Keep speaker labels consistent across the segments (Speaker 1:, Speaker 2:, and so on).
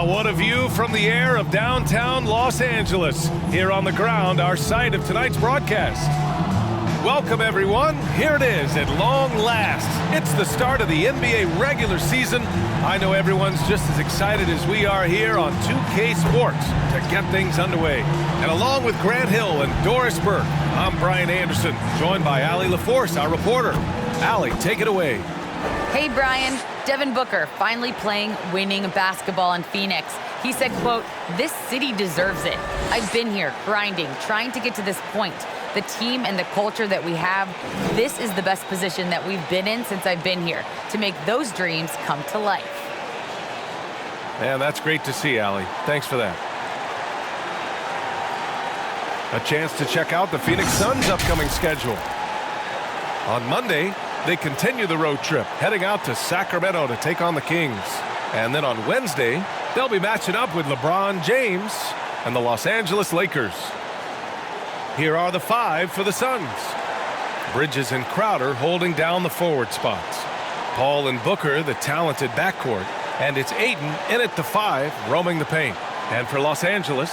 Speaker 1: Wow, what a view from the air of downtown Los Angeles. Here on the ground, our site of tonight's broadcast. Welcome, everyone. Here it is at long last. It's the start of the NBA regular season. I know everyone's just as excited as we are here on 2K Sports to get things underway. And along with Grant Hill and Doris Burke, I'm Brian Anderson, joined by Allie LaForce, our reporter. Allie, take it away.
Speaker 2: Hey, Brian. Devin Booker finally playing winning basketball in Phoenix. He said, quote, "This city deserves it. I've been here grinding, trying to get to this point. The team and the culture that we have, this is the best position that we've been in since I've been here to make those dreams come to life."
Speaker 1: Man, that's great to see, Allie. Thanks for that. A chance to check out the Phoenix Suns' upcoming schedule. On Monday, they continue the road trip, heading out to Sacramento to take on the Kings. And then on Wednesday, they'll be matching up with LeBron James and the Los Angeles Lakers. Here are the five for the Suns. Bridges and Crowder holding down the forward spots. Paul and Booker, the talented backcourt. And it's Ayton in at the five, roaming the paint. And for Los Angeles,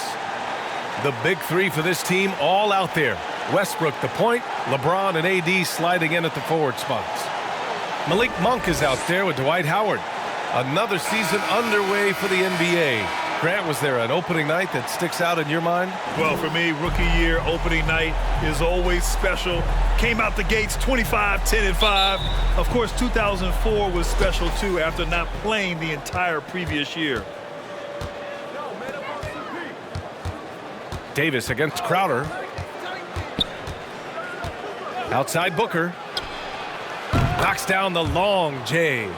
Speaker 1: the big three for this team all out there. Westbrook the point, LeBron and AD sliding in at the forward spots. Malik Monk is out there with Dwight Howard. Another season underway for the NBA. Grant, was there an opening night that sticks out in your mind?
Speaker 3: Well, for me, rookie year opening night is always special. Came out the gates 25, 10, and 5. Of course, 2004 was special, too, after not playing the entire previous year.
Speaker 1: Davis against Crowder. Outside Booker. Knocks down the long J.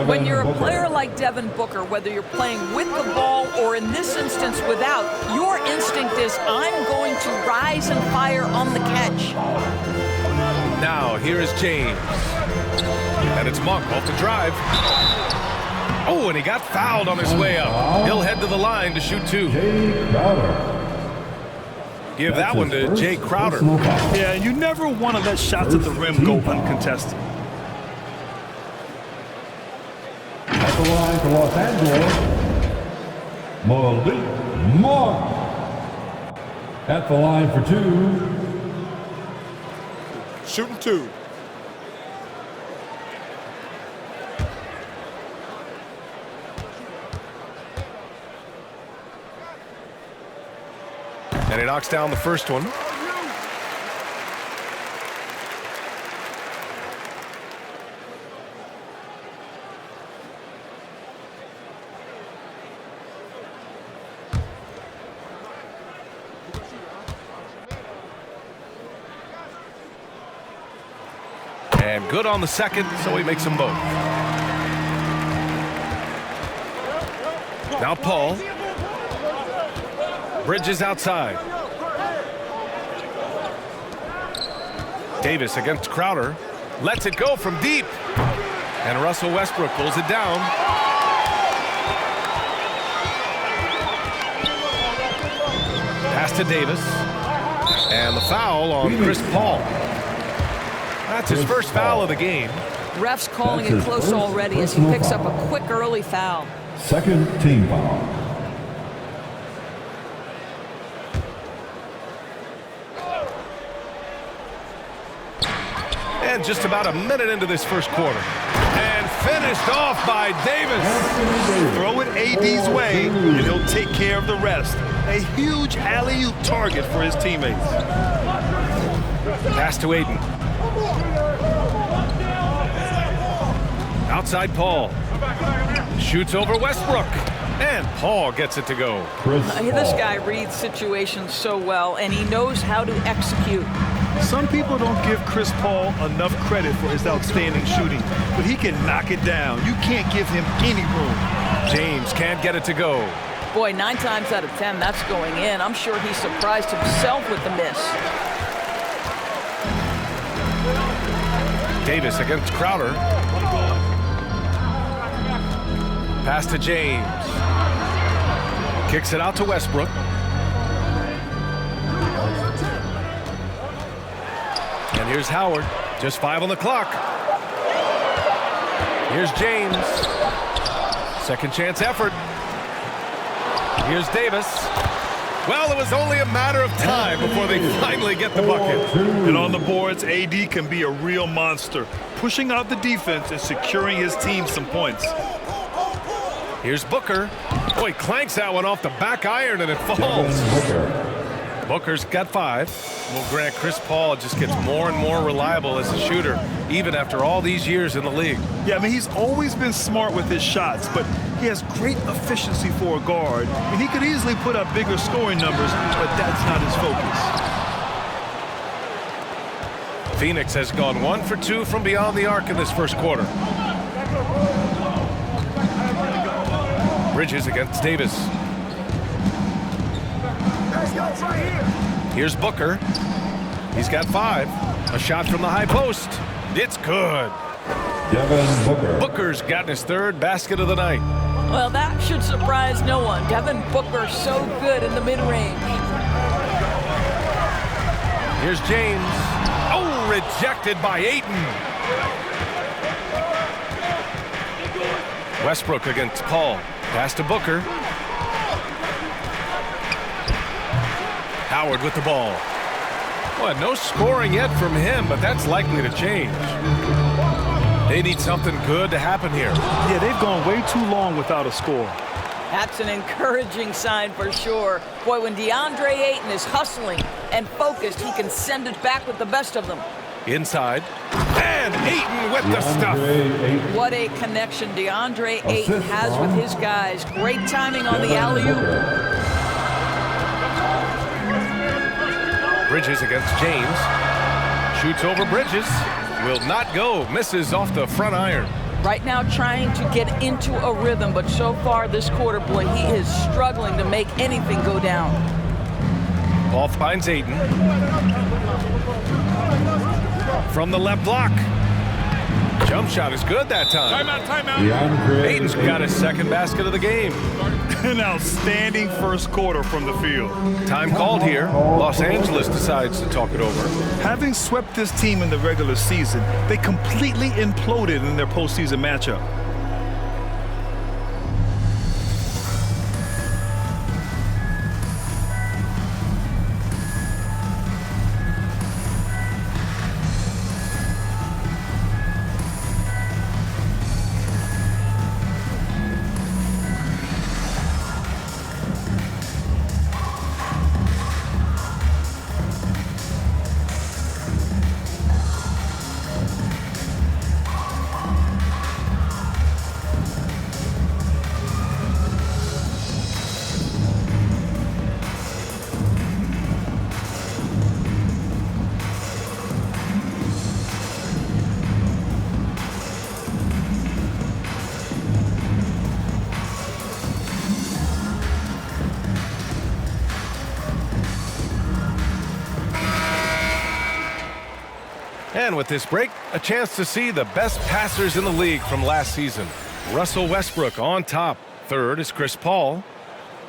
Speaker 4: When you're a player like Devin Booker, whether you're playing with the ball or in this instance without, your instinct is, I'm going to rise and fire on the catch.
Speaker 1: Now here is James. And it's Monk off the drive. Oh, and he got fouled on his way up. He'll head to the line to shoot two. Give that one to Jay Crowder.
Speaker 3: Yeah, you never want to let shots at the rim go uncontested.
Speaker 5: At the line for Los Angeles, Malik Monk. At the line for two.
Speaker 3: Shooting two.
Speaker 1: And he knocks down the first one. And good on the second, so he makes them both. Now Paul. Bridges outside. Davis against Crowder. Lets it go from deep. And Russell Westbrook pulls it down. Pass to Davis. And the foul on Chris Paul. That's his first foul of the game.
Speaker 4: Ref's calling it close already as he picks up a quick early foul.
Speaker 5: Second team foul.
Speaker 1: And just about a minute into this first quarter. And finished off by Davis.
Speaker 3: Throw it AD's way, and he'll take care of the rest. A huge alley-oop target for his teammates.
Speaker 1: Pass to Ayton. Outside Paul. Shoots over Westbrook. And Paul gets it to go.
Speaker 4: This guy reads situations so well, and he knows how to execute.
Speaker 3: Some people don't give Chris Paul enough credit for his outstanding shooting, but he can knock it down. You can't give him any room.
Speaker 1: James can't get it to go.
Speaker 4: Boy, 9 times out of 10, that's going in. I'm sure he surprised himself with the miss.
Speaker 1: Davis against Crowder. Pass to James. Kicks it out to Westbrook. And here's Howard. Just 5 on the clock. Here's James. Second chance effort. Here's Davis. Well, it was only a matter of time before they finally get the bucket.
Speaker 3: And on the boards, AD can be a real monster, pushing out the defense and securing his team some points.
Speaker 1: Here's Booker. Oh, he clanks that one off the back iron and it falls. Booker's got 5. Well, Grant, Chris Paul just gets more and more reliable as a shooter, even after all these years in the league.
Speaker 3: Yeah, I mean, he's always been smart with his shots, but he has great efficiency for a guard, and he could easily put up bigger scoring numbers, but that's not his focus.
Speaker 1: Phoenix has gone 1 for 2 from beyond the arc in this first quarter. Bridges against Davis. Here's Booker. He's got 5. A shot from the high post. It's good.
Speaker 5: Devin Booker.
Speaker 1: Booker's gotten his 3rd basket of the night.
Speaker 4: Well, that should surprise no one. Devin Booker so good in the mid-range.
Speaker 1: Here's James. Oh, rejected by Ayton. Westbrook against Paul. Pass to Booker. Howard with the ball. Well, no scoring yet from him, but that's likely to change. They need something good to happen here.
Speaker 3: Yeah, they've gone way too long without a score.
Speaker 4: That's an encouraging sign for sure. Boy, when DeAndre Ayton is hustling and focused, he can send it back with the best of them.
Speaker 1: Inside. And Ayton with the stuff.
Speaker 4: What a connection DeAndre Ayton has with his guys. Great timing on the alley-oop.
Speaker 1: Bridges against James. Shoots over Bridges. Will not go. Misses off the front iron.
Speaker 4: Right now trying to get into a rhythm, but so far this quarter, boy, he is struggling to make anything go down.
Speaker 1: Ball finds Ayton. From the left block. Jump shot is good that time.
Speaker 3: Timeout.
Speaker 1: Ayton's got his 2nd basket of the game.
Speaker 3: An outstanding first quarter from the field.
Speaker 1: Time called here. Los Angeles decides to talk it over.
Speaker 3: Having swept this team in the regular season, they completely imploded in their postseason matchup.
Speaker 1: And with this break, a chance to see the best passers in the league from last season. Russell Westbrook on top. 3rd is Chris Paul.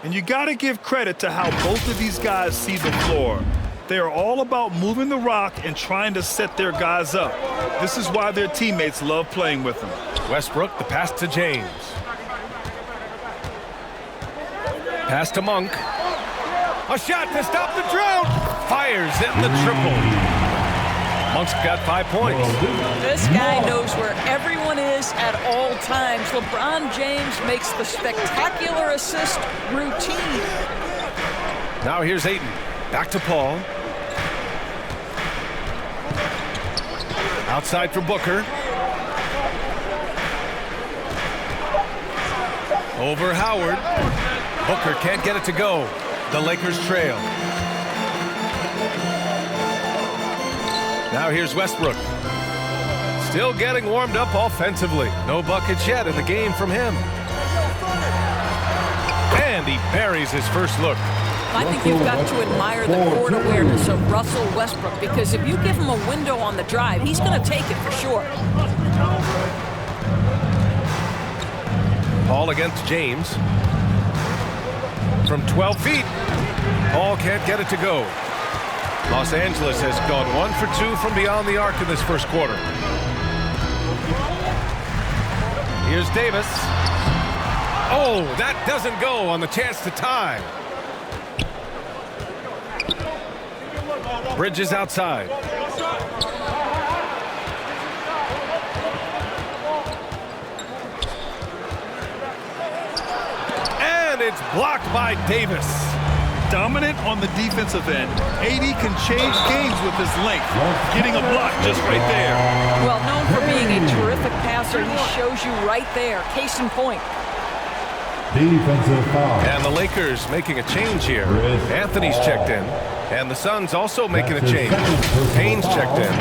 Speaker 3: And you got to give credit to how both of these guys see the floor. They are all about moving the rock and trying to set their guys up. This is why their teammates love playing with them.
Speaker 1: Westbrook, the pass to James. Pass to Monk. A shot to stop the drought. Fires in the triple. Monk's got 5 points.
Speaker 4: This guy knows where everyone is at all times. LeBron James makes the spectacular assist routine.
Speaker 1: Now here's Ayton. Back to Paul. Outside for Booker. Over Howard. Booker can't get it to go. The Lakers trail. Now here's Westbrook. Still getting warmed up offensively. No buckets yet in the game from him. And he buries his first look.
Speaker 4: I think you've got to admire the court awareness of Russell Westbrook, because if you give him a window on the drive, he's going to take it for sure.
Speaker 1: Paul against James. From 12 feet. Paul can't get it to go. Los Angeles has gone 1 for 2 from beyond the arc in this first quarter. Here's Davis. Oh, Oh, that doesn't go on the chance to tie. Bridges outside. And it's blocked by Davis.
Speaker 3: Dominant on the defensive end. AD can change games with his length. Getting a block just right there.
Speaker 4: Well, known for being a terrific passer, he shows you right there. Case in point.
Speaker 5: Defensive foul.
Speaker 1: And the Lakers making a change here. Anthony's checked in. And the Suns also making a change. Payne's checked in.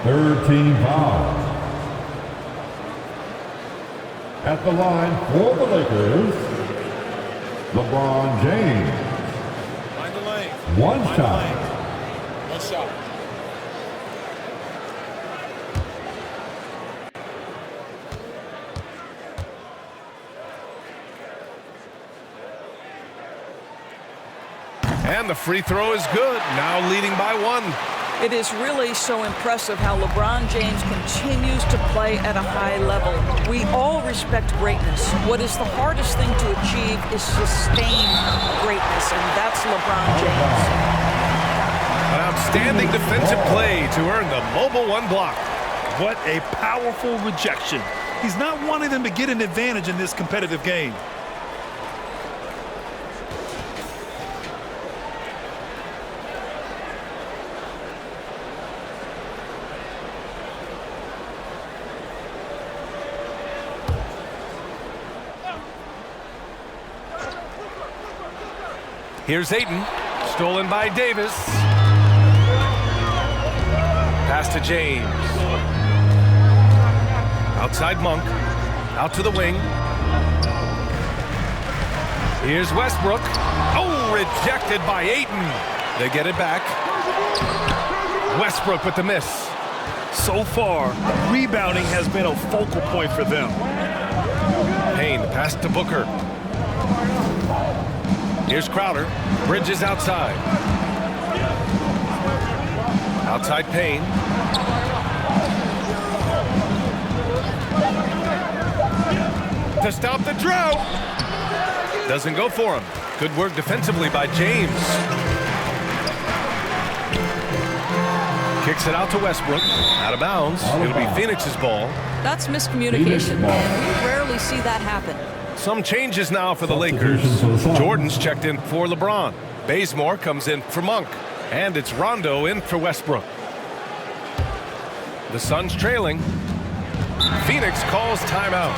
Speaker 5: Third team foul. At the line for the Lakers, LeBron James.
Speaker 6: Find the lane.
Speaker 5: One shot.
Speaker 6: One shot.
Speaker 1: And the free throw is good. Now leading by 1.
Speaker 4: It is really so impressive how LeBron James continues to play at a high level. We all respect greatness. What is the hardest thing to achieve is sustained greatness, and that's LeBron James.
Speaker 1: An outstanding defensive play to earn the mobile 1 block.
Speaker 3: What a powerful rejection. He's not wanting them to get an advantage in this competitive game.
Speaker 1: Here's Ayton, stolen by Davis. Pass to James. Outside Monk, out to the wing. Here's Westbrook. Oh, rejected by Ayton. They get it back. Westbrook with the miss.
Speaker 3: So far, rebounding has been a focal point for them.
Speaker 1: Payne, pass to Booker. Here's Crowder. Bridges outside. Outside Payne. To stop the drought. Doesn't go for him. Good work defensively by James. Kicks it out to Westbrook. Out of bounds. It'll be Phoenix's ball.
Speaker 4: That's miscommunication, and we rarely see that happen.
Speaker 1: Some changes now for the Lakers. Jordan's checked in for LeBron. Bazemore comes in for Monk. And it's Rondo in for Westbrook. The Suns trailing. Phoenix calls timeout.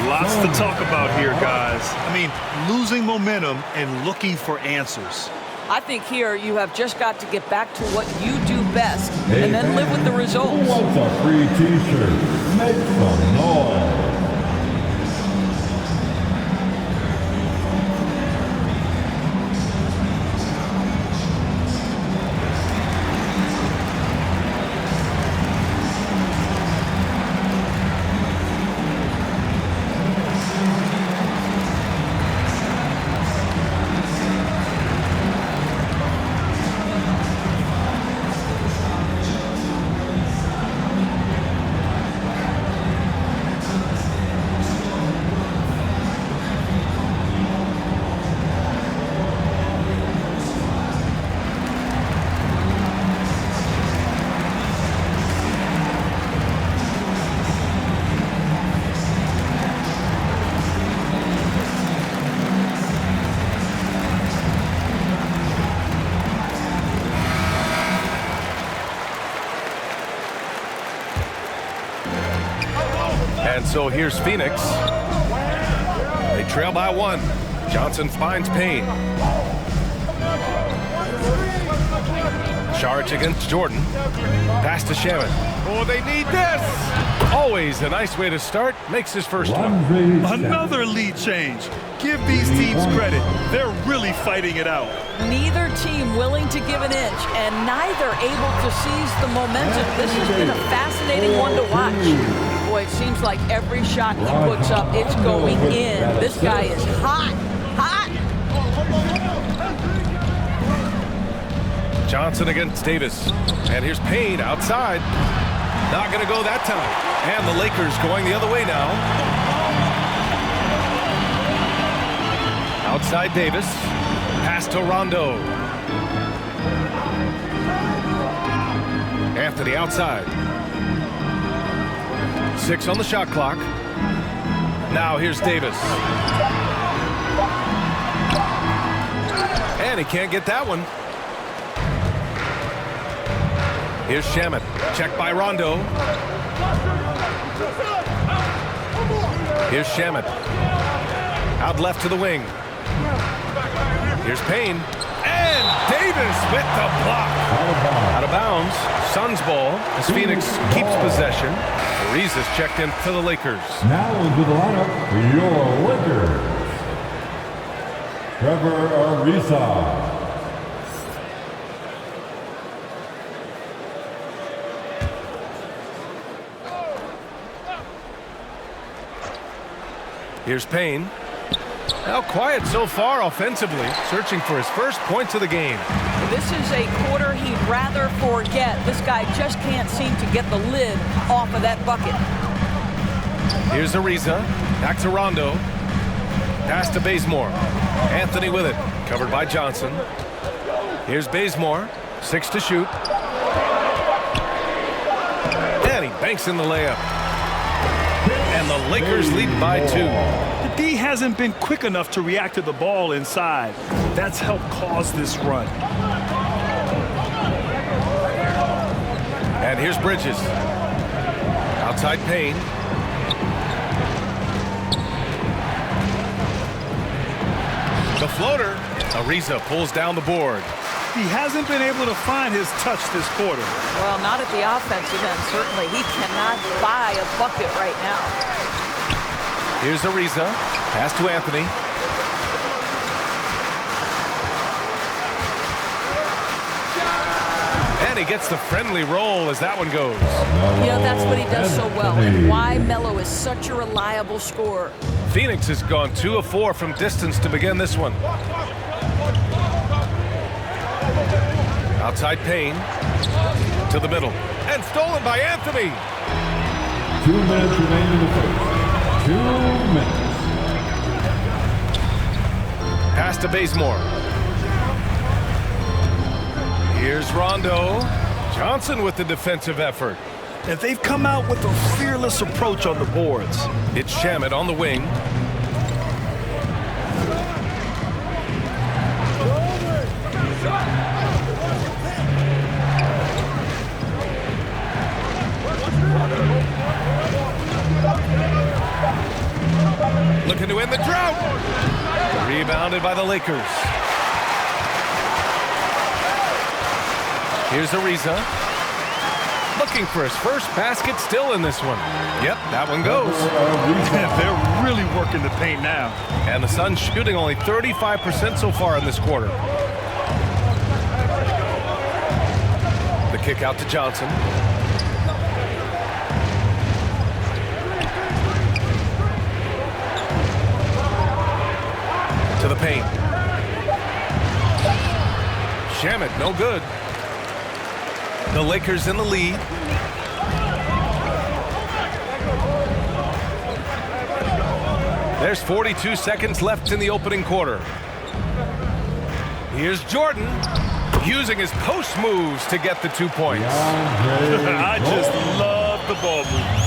Speaker 3: Lots to talk about here, guys. I mean, losing momentum and looking for answers.
Speaker 4: I think here you have just got to get back to what you do best and then live with the results.
Speaker 5: Who wants a free t-shirt? Make some noise.
Speaker 1: And so here's Phoenix. They trail by 1. Johnson finds Payne. Charge against Jordan. Pass to Shannon. Oh, they need this. Always a nice way to start. Makes his first one.
Speaker 3: Another lead change. Give these teams credit. They're really fighting it out.
Speaker 4: Neither team willing to give an inch and neither able to seize the momentum. This has been a fascinating one to watch. Boy, it seems like every shot he puts up, it's going in. This guy is hot, hot.
Speaker 1: Johnson against Davis. And here's Payne outside. Not going to go that time. And the Lakers going the other way now. Outside Davis. Pass to Rondo. Anthony outside. 6 on the shot clock. Now here's Davis. And he can't get that one. Here's Shamet. Checked by Rondo. Here's Shamet. Out left to the wing. Here's Payne. And Davis with the block. Out of bounds. Suns ball as Phoenix keeps possession. Ariza's checked in for the Lakers.
Speaker 5: Now into the lineup for your Lakers. Trevor Ariza.
Speaker 1: Here's Payne. Now quiet so far offensively, searching for his first points of the game.
Speaker 4: This is a quarter he'd rather forget. This guy just can't seem to get the lid off of that bucket.
Speaker 1: Here's Ariza. Back to Rondo. Pass to Bazemore. Anthony with it. Covered by Johnson. Here's Bazemore. 6 to shoot. And he banks in the layup. And the Lakers lead by 2.
Speaker 3: The D hasn't been quick enough to react to the ball inside. That's helped cause this run.
Speaker 1: And here's Bridges. Outside Payne. The floater. Ariza pulls down the board.
Speaker 3: He hasn't been able to find his touch this quarter.
Speaker 4: Well, not at the offensive end, certainly. He cannot buy a bucket right now.
Speaker 1: Here's Ariza. Pass to Anthony. And he gets the friendly roll as that one goes.
Speaker 4: You know, that's what he does so well, and why Melo is such a reliable scorer.
Speaker 1: Phoenix has gone 2 of 4 from distance to begin this one. Outside Payne. To the middle. And stolen by Anthony.
Speaker 5: 2 minutes remaining in the first. 2 minutes.
Speaker 1: Pass to Bazemore. Here's Rondo. Johnson with the defensive effort.
Speaker 3: And they've come out with a fearless approach on the boards.
Speaker 1: It's Shamet on the wing. Looking to end the drought. Rebounded by the Lakers. Here's Ariza. Looking for his first basket still in this one. Yep, that one goes.
Speaker 3: They're really working the paint now.
Speaker 1: And the Suns shooting only 35% so far in this quarter. The kick out to Johnson. To the paint. Shamet, no good. The Lakers in the lead. There's 42 seconds left in the opening quarter. Here's Jordan using his post moves to get the 2 points.
Speaker 3: I just love the ball movement.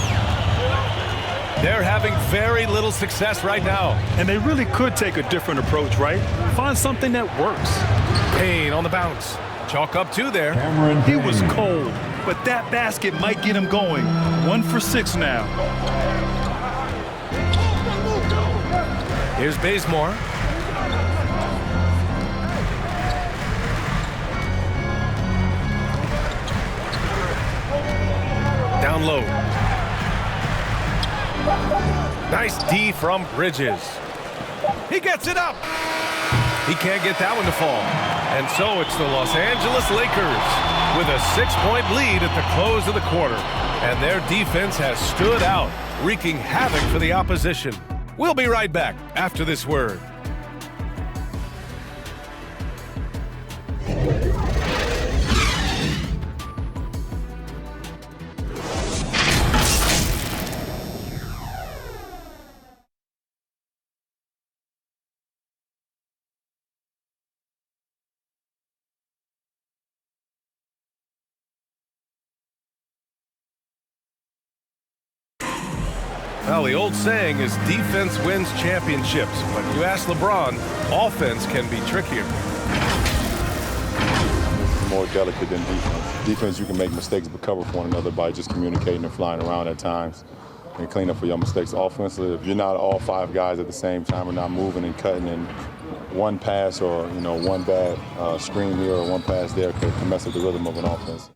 Speaker 1: They're having very little success right now.
Speaker 3: And they really could take a different approach, right? Find something that works.
Speaker 1: Payne on the bounce. Chalk up 2 there.
Speaker 3: He was cold, but that basket might get him going. 1 for 6 now.
Speaker 1: Here's Bazemore. Down low. Nice D from Bridges. He gets it up. He can't get that one to fall. And so it's the Los Angeles Lakers with a 6-point lead at the close of the quarter. And their defense has stood out, wreaking havoc for the opposition. We'll be right back after this word. Well, the old saying is defense wins championships, but you ask LeBron, offense can be trickier.
Speaker 7: More delicate than defense. Defense, you can make mistakes but cover for one another by just communicating and flying around at times and clean up for your mistakes. Offensively, if you're not all 5 guys at the same time or not moving and cutting in one pass or, one bad screen here or one pass there can mess up the rhythm of an offense.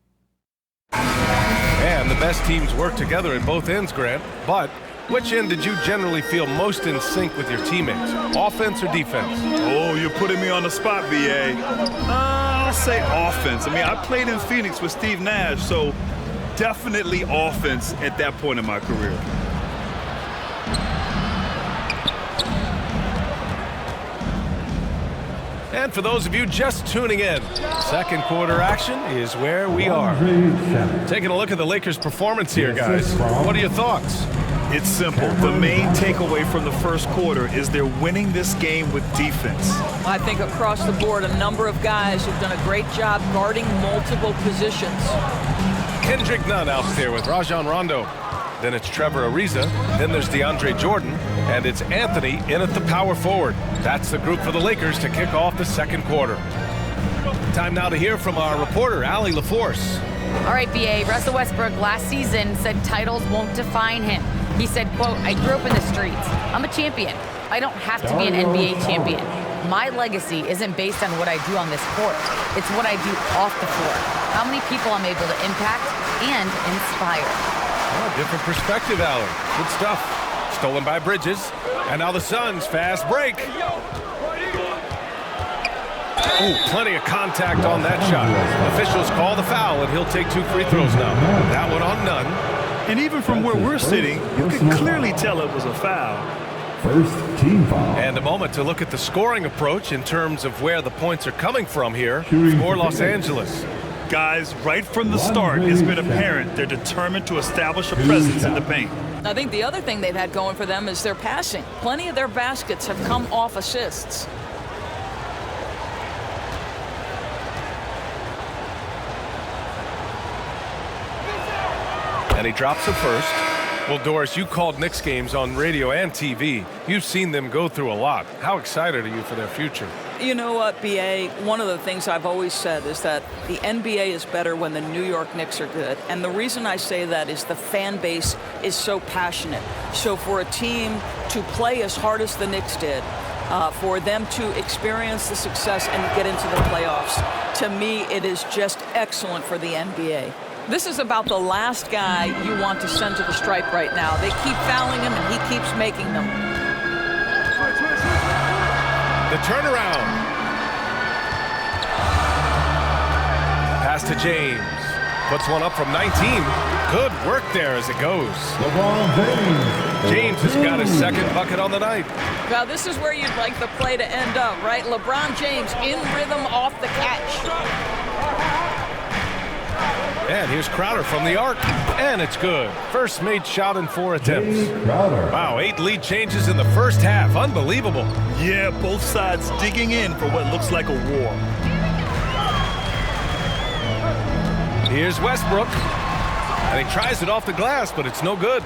Speaker 1: And the best teams work together at both ends, Grant. But which end did you generally feel most in sync with your teammates, offense or defense?
Speaker 3: Oh, you're putting me on the spot, B.A. I'll say offense. I mean, I played in Phoenix with Steve Nash, so definitely offense at that point in my career.
Speaker 1: And for those of you just tuning in, second quarter action is where we are. Taking a look at the Lakers' performance here, guys. What are your thoughts?
Speaker 3: It's simple. The main takeaway from the first quarter is they're winning this game with defense.
Speaker 4: I think across the board, a number of guys have done a great job guarding multiple positions.
Speaker 1: Kendrick Nunn out there with Rajon Rondo. Then it's Trevor Ariza. Then there's DeAndre Jordan. And it's Anthony in at the power forward. That's the group for the Lakers to kick off the second quarter. Time now to hear from our reporter, Allie LaForce.
Speaker 2: All right, BA, Russell Westbrook last season said titles won't define him. He said, quote, "I grew up in the streets. I'm a champion. I don't have to be an NBA champion. My legacy isn't based on what I do on this court. It's what I do off the floor. How many people I'm able to impact and inspire."
Speaker 1: Oh, different perspective, Allie. Good stuff. Stolen by Bridges. And now the Suns, fast break. Ooh, plenty of contact on that shot. Officials call the foul, and he'll take 2 free throws now. That one on Nunn.
Speaker 3: And even from where we're sitting, you can clearly tell it was a foul.
Speaker 5: First team foul.
Speaker 1: And a moment to look at the scoring approach in terms of where the points are coming from here for Los Angeles.
Speaker 3: Guys, right from the start, it's been apparent they're determined to establish a presence in the paint.
Speaker 4: I think the other thing they've had going for them is their passing. Plenty of their baskets have come off assists.
Speaker 1: And he drops it first. Well, Doris, you called Knicks games on radio and TV. You've seen them go through a lot. How excited are you for their future?
Speaker 4: You know what, BA? One of the things I've always said is that the NBA is better when the New York Knicks are good. And the reason I say that is the fan base is so passionate. So for a team to play as hard as the Knicks did, for them to experience the success and get into the playoffs, to me, it is just excellent for the NBA. This is about the last guy you want to send to the stripe right now. They keep fouling him, and he keeps making them.
Speaker 1: The turnaround. Pass to James. Puts one up from 19. Good work there as it goes.
Speaker 5: LeBron James.
Speaker 1: James has got his second bucket on the night.
Speaker 4: Now, this is where you'd like the play to end up, right? LeBron James in rhythm off the catch.
Speaker 1: And here's Crowder from the arc. And it's good. First made shot in 4 attempts.
Speaker 5: Crowder.
Speaker 1: Wow, 8 lead changes in the first half. Unbelievable.
Speaker 3: Yeah, both sides digging in for what looks like a war.
Speaker 1: Here's Westbrook. And he tries it off the glass, but it's no good.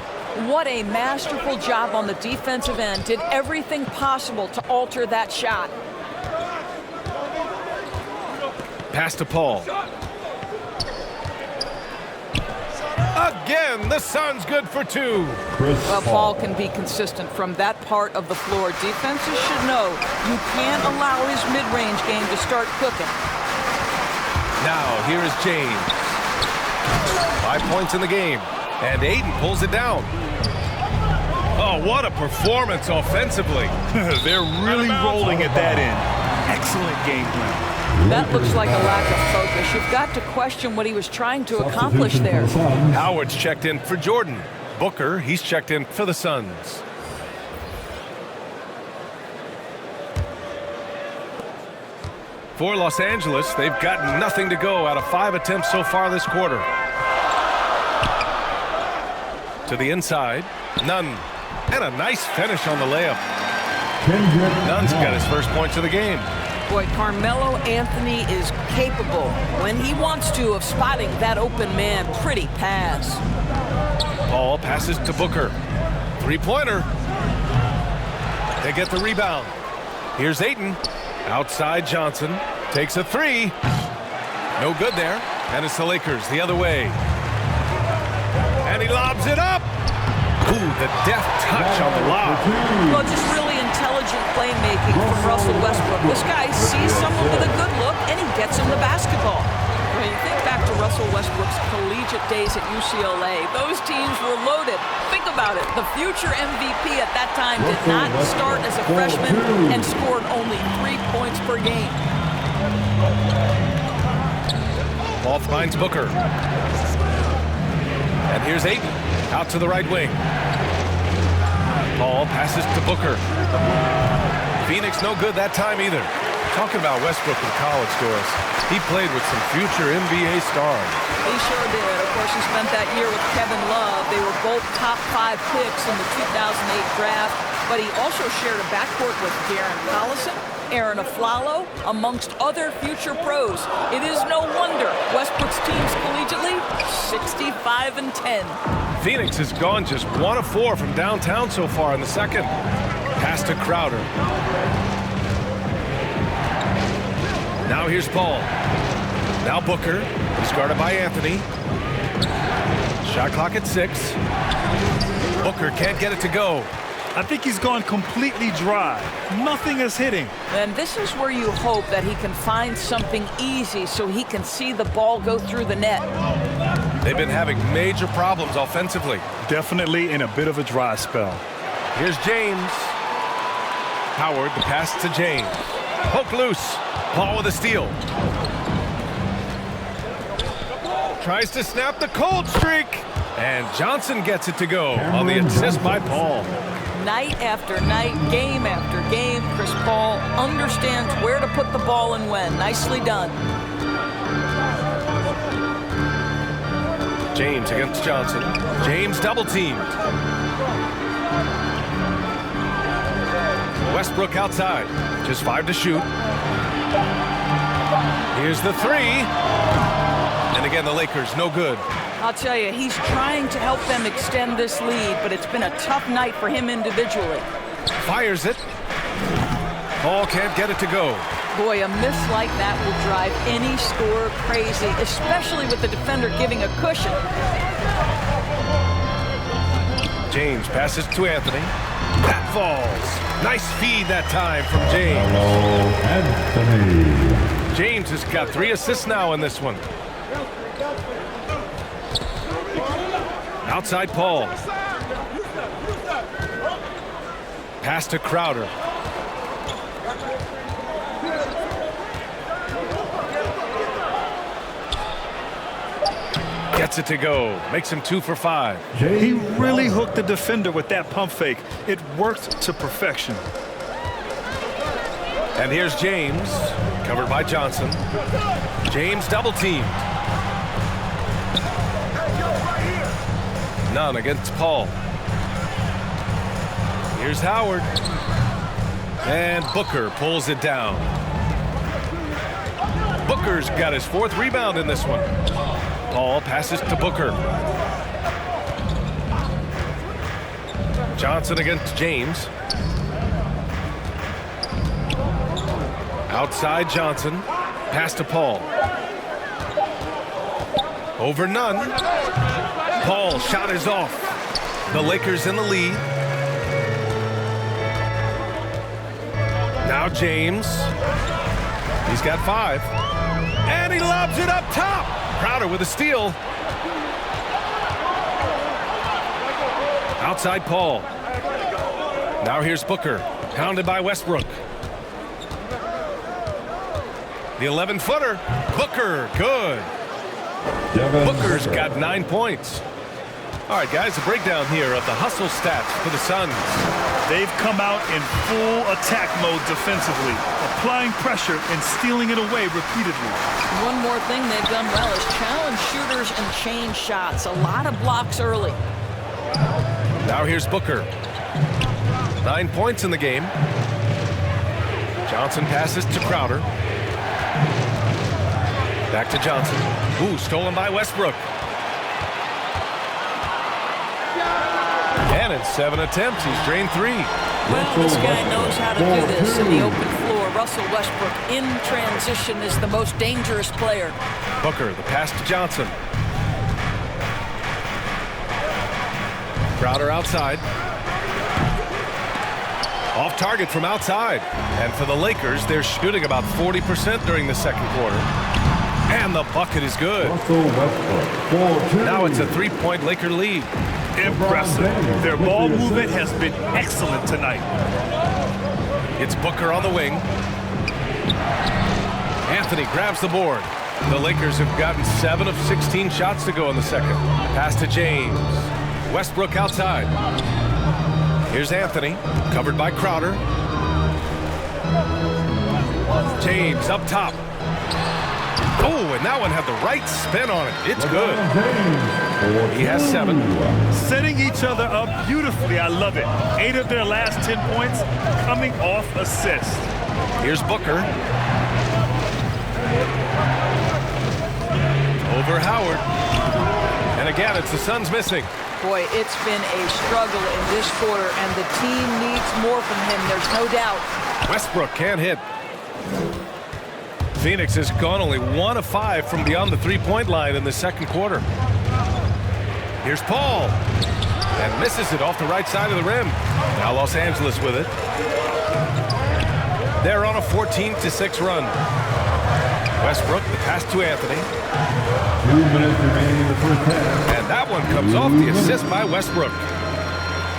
Speaker 4: What a masterful job on the defensive end. Did everything possible to alter that shot.
Speaker 1: Pass to Paul. Again, the Suns good for 2.
Speaker 4: Well, Paul can be consistent from that part of the floor. Defenses should know you can't allow his mid-range game to start cooking.
Speaker 1: Now, here is James. 5 points in the game. And Ayton pulls it down. Oh, what a performance offensively.
Speaker 3: They're really rolling at that end. Excellent game plan.
Speaker 4: That looks like a lack of focus. You've got to question what he was trying to accomplish there.
Speaker 1: Howard's checked in for Jordan. Booker, he's checked in for the Suns. For Los Angeles, they've got nothing to go out of 5 attempts so far this quarter. To the inside, Nunn. And a nice finish on the layup. Nunn's got his first points of the game.
Speaker 4: Boy, Carmelo Anthony is capable, when he wants to, of spotting that open man. Pretty pass.
Speaker 1: Paul passes to Booker. Three-pointer. They get the rebound. Here's Ayton. Outside Johnson. Takes a three. No good there. And it's the Lakers the other way. And he lobs it up. Ooh, the deft touch on the lob.
Speaker 4: Well, just really intelligent playmaking from Russell Westbrook. This guy sees someone with a good look, and he gets him the basketball. When you think back to Russell Westbrook's collegiate days at UCLA, those teams were loaded. Think about it. The future MVP at that time did not start as a freshman and scored only 3 points per game.
Speaker 1: Ball finds Booker. And here's Ayton. Out to the right wing. Ball passes to Booker. Phoenix no good that time either. Talking about Westbrook in college, Doris. He played with some future NBA stars.
Speaker 4: He sure did. Of course, he spent that year with Kevin Love. They were both top 5 picks in the 2008 draft. But he also shared a backcourt with Darren Collison, Aaron Aflalo, amongst other future pros. It is no wonder Westbrook's teams collegiately 65-10.
Speaker 1: Phoenix has gone just 1 of 4 from downtown so far in the second. Pass to Crowder. Now here's Paul. Now Booker. He's guarded by Anthony. Shot clock at 6. Booker can't get it to go.
Speaker 3: I think he's gone completely dry. Nothing is hitting.
Speaker 4: And this is where you hope that he can find something easy so he can see the ball go through the net.
Speaker 1: They've been having major problems offensively.
Speaker 3: Definitely in a bit of a dry spell.
Speaker 1: Here's James. Howard, the pass to James. Poke loose. Paul with a steal. Tries to snap the cold streak. And Johnson gets it to go on the assist by Paul.
Speaker 4: Night after night, game after game, Chris Paul understands where to put the ball and when. Nicely done.
Speaker 1: James against Johnson. James double teamed. Westbrook outside. Just 5 to shoot. Here's the 3. And again, the Lakers, no good.
Speaker 4: I'll tell you, he's trying to help them extend this lead, but it's been a tough night for him individually.
Speaker 1: Fires it. Paul can't get it to go.
Speaker 4: Boy, a miss like that will drive any scorer crazy, especially with the defender giving a cushion.
Speaker 1: James passes to Anthony. That falls. Nice feed that time from James.
Speaker 5: Anthony.
Speaker 1: James has got 3 assists now in this one. Outside Paul. Pass to Crowder. Gets it to go. Makes him 2 for 5.
Speaker 3: He really hooked the defender with that pump fake. It worked to perfection.
Speaker 1: And here's James. Covered by Johnson. James double teamed. None against Paul. Here's Howard. And Booker pulls it down. Booker's got his 4th rebound in this one. Paul passes to Booker. Johnson against James. Outside Johnson. Pass to Paul. Over Nunn. Paul shot is off. The Lakers in the lead. Now James. He's got 5. And he lobs it up top. Crowder with a steal. Outside Paul. Now here's Booker. Pounded by Westbrook. The 11-footer. Booker, good. Booker's got 9 points. All right, guys, a breakdown here of the hustle stats for the Suns.
Speaker 3: They've come out in full attack mode defensively, applying pressure and stealing it away repeatedly.
Speaker 4: One more thing they've done well is challenge shooters and change shots. A lot of blocks early.
Speaker 1: Now here's Booker. 9 points in the game. Johnson passes to Crowder. Back to Johnson. Ooh, stolen by Westbrook. And in 7 attempts, he's drained 3.
Speaker 4: Well, this guy knows how to do this in the open floor. Russell Westbrook in transition is the most dangerous player.
Speaker 1: Booker, the pass to Johnson. Crowder outside. Off target from outside. And for the Lakers, they're shooting about 40% during the second quarter. And the bucket is good. Now it's a 3-point Laker lead.
Speaker 3: Impressive. Their ball movement has been excellent tonight.
Speaker 1: It's Booker on the wing. Anthony grabs the board. The Lakers have gotten 7 of 16 shots to go in the second. Pass to James. Westbrook outside. Here's Anthony, covered by Crowder. James up top. Oh, and that one had the right spin on it. It's good. He has 7.
Speaker 3: Setting each other up beautifully. I love it. 8 of their last 10 points coming off assists.
Speaker 1: Here's Booker. Over Howard. And again, it's the Suns missing.
Speaker 4: Boy, it's been a struggle in this quarter, and the team needs more from him. There's no doubt.
Speaker 1: Westbrook can't hit. Phoenix has gone only 1 of 5 from beyond the 3-point line in the second quarter. Here's Paul. And misses it off the right side of the rim. Now Los Angeles with it. They're on a 14-6 run. Westbrook, the pass to Anthony.
Speaker 5: 2 minutes remaining in the first half.
Speaker 1: And that one comes off the assist by Westbrook.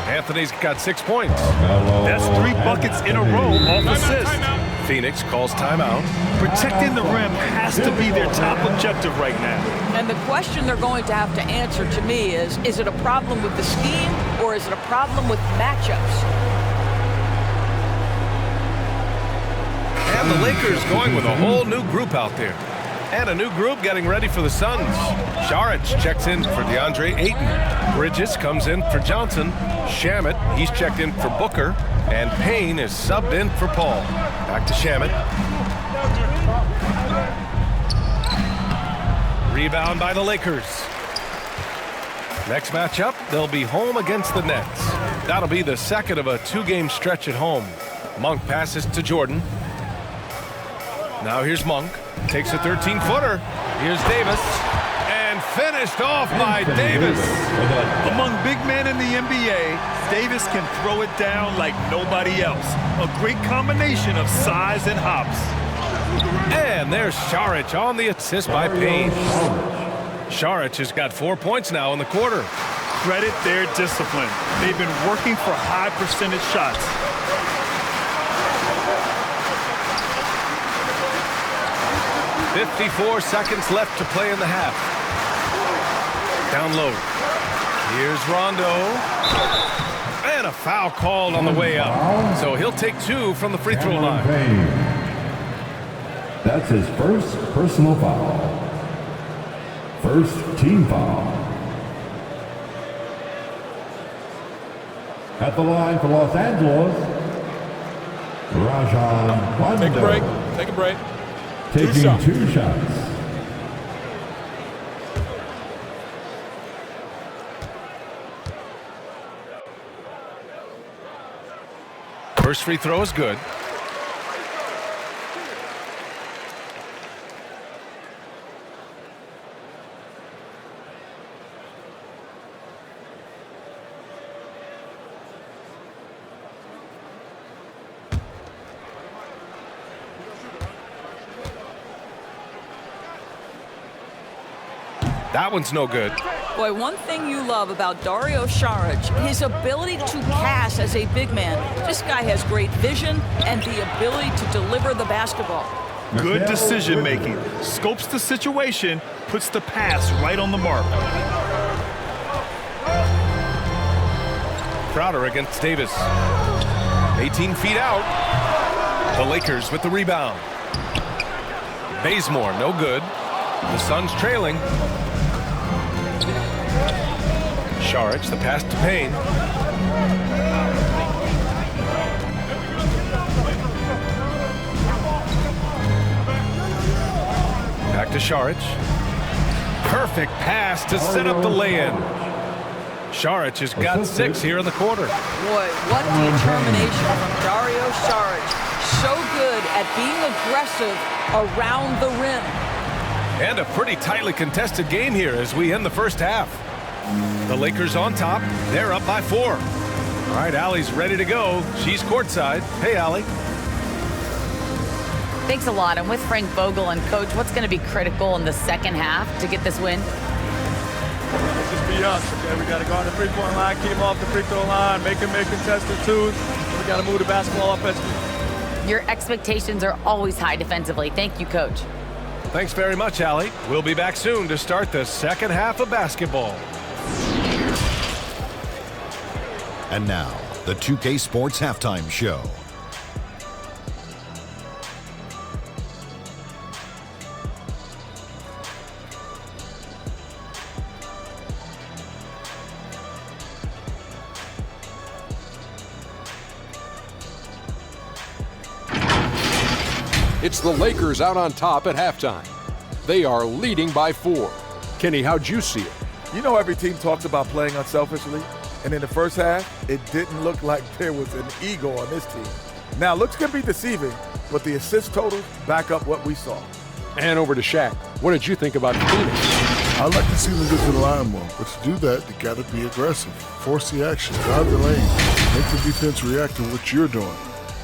Speaker 1: Anthony's got 6 points.
Speaker 3: That's 3 buckets in a row off assists.
Speaker 1: Phoenix calls timeout.
Speaker 3: Protecting the rim has to be their top objective right now.
Speaker 4: And the question they're going to have to answer to me is it a problem with the scheme or is it a problem with matchups?
Speaker 1: And the Lakers going with a whole new group out there. And a new group getting ready for the Suns. Šarić checks in for DeAndre Ayton. Bridges comes in for Johnson. Shamet, he's checked in for Booker. And Payne is subbed in for Paul. Back to Shamet. Rebound by the Lakers. Next matchup, they'll be home against the Nets. That'll be the second of a 2-game stretch at home. Monk passes to Jordan. Now here's Monk. Takes a 13-footer. Here's Davis. And finished off by Davis.
Speaker 3: Among big men in the NBA, Davis can throw it down like nobody else. A great combination of size and hops.
Speaker 1: And there's Šarić on the assist by Payne. Šarić has got 4 points now in the quarter.
Speaker 3: Credit their discipline. They've been working for high percentage shots.
Speaker 1: .54 seconds left to play in the half. Down low. Here's Rondo. And a foul called on the way up. So he'll take 2 from the free throw line.
Speaker 5: That's his first personal foul. First team foul. At the line for Los Angeles, Rajon Rondo.
Speaker 6: Take a break. Take a break.
Speaker 5: Taking 2 shots.
Speaker 1: First free throw is good. That one's no good.
Speaker 4: Boy, one thing you love about Dario Šarić, his ability to pass as a big man. This guy has great vision and the ability to deliver the basketball.
Speaker 3: Good decision making. Scopes the situation, puts the pass right on the mark.
Speaker 1: Crowder against Davis. 18 feet out. The Lakers with the rebound. Bazemore, no good. The Suns trailing. Šarić, the pass to Payne. Back to Šarić. Perfect pass to set up the lay-in. Saric has got 6 here in the quarter.
Speaker 4: Boy, what determination from Dario Saric. So good at being aggressive around the rim.
Speaker 1: And a pretty tightly contested game here as we end the first half. The Lakers on top. They're up by 4. All right, Allie's ready to go. She's courtside. Hey, Allie.
Speaker 2: Thanks a lot. I'm with Frank Vogel. And, Coach, what's going to be critical in the second half to get this win?
Speaker 8: Let's just be us, okay? We got to go on the three-point line, keep them off the free throw line, make them make contested twos. We got to move the basketball offensively.
Speaker 2: Your expectations are always high defensively. Thank you, Coach.
Speaker 1: Thanks very much, Allie. We'll be back soon to start the second half of basketball.
Speaker 9: And now, the 2K Sports Halftime Show.
Speaker 10: It's the Lakers out on top at halftime. They are leading by 4. Kenny, how'd you see it?
Speaker 11: You know, every team talks about playing unselfishly, and in the first half, it didn't look like there was an ego on this team. Now, looks can be deceiving, but the assist totals back up what we saw.
Speaker 10: And over to Shaq. What did you think about Phoenix?
Speaker 12: I'd like to see them get to the line more, but to do that, you got to be aggressive, force the action, drive the lane, make the defense react to what you're doing.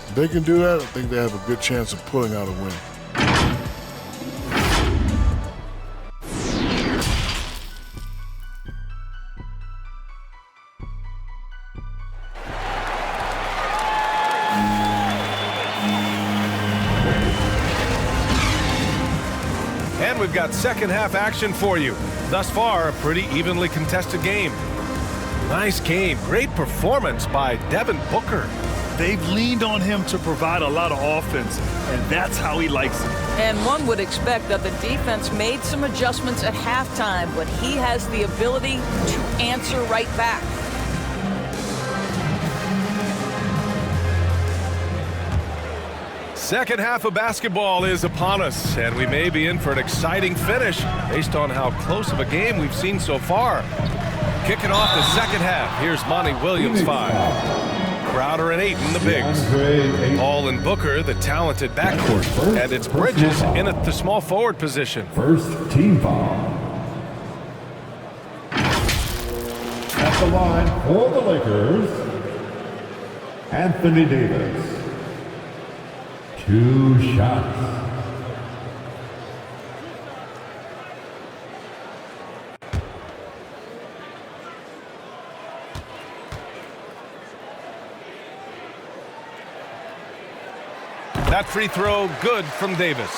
Speaker 12: If they can do that, I think they have a good chance of pulling out a win.
Speaker 1: And we've got second half action for you. Thus far, a pretty evenly contested game. Nice game. Great performance by Devin Booker.
Speaker 3: They've leaned on him to provide a lot of offense, and that's how he likes it.
Speaker 4: And one would expect that the defense made some adjustments at halftime, but he has the ability to answer right back.
Speaker 1: Second half of basketball is upon us, and we may be in for an exciting finish based on how close of a game we've seen so far. Kicking off the second half, here's Monty Williams 5. Crowder and Ayton, the bigs. Paul and Booker, the talented backcourt. And it's Bridges in at the small forward position.
Speaker 5: First team foul. At the line for the Lakers, Anthony Davis. 2 shots.
Speaker 1: That free throw good from Davis.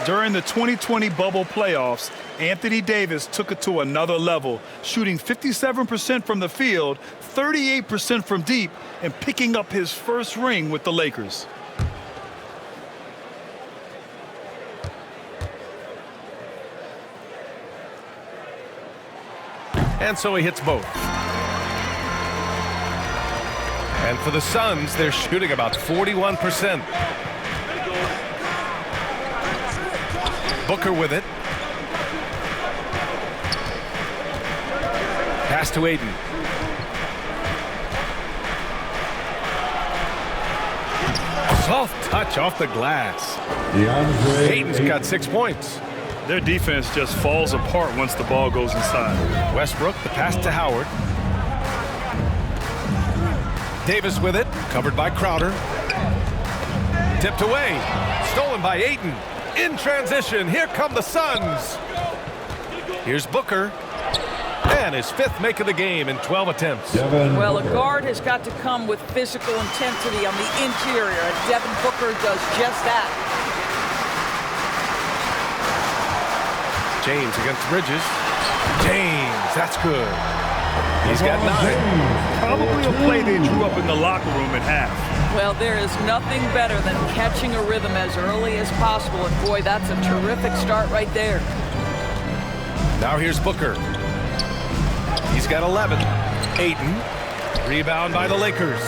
Speaker 3: During the 2020 bubble playoffs, Anthony Davis took it to another level, shooting 57% from the field, 38% from deep, and picking up his first ring with the Lakers.
Speaker 1: And so he hits both. And for the Suns, they're shooting about 41%. Booker with it. Pass to Ayton. Soft touch off the glass. Ayton's got 6 points.
Speaker 3: Their defense just falls apart once the ball goes inside.
Speaker 1: Westbrook, the pass to Howard. Davis with it, covered by Crowder. Tipped away, stolen by Ayton. In transition, here come the Suns. Here's Booker. And his 5th make of the game in 12 attempts.
Speaker 4: Well, a guard has got to come with physical intensity on the interior, and Devin Booker does just that.
Speaker 1: James against Bridges. James, that's good. He's got 9.
Speaker 3: Probably a play they drew up in the locker room at half.
Speaker 4: Well, there is nothing better than catching a rhythm as early as possible, and boy, that's a terrific start right there.
Speaker 1: Now here's Booker. He's got 11. Ayton. Rebound by the Lakers.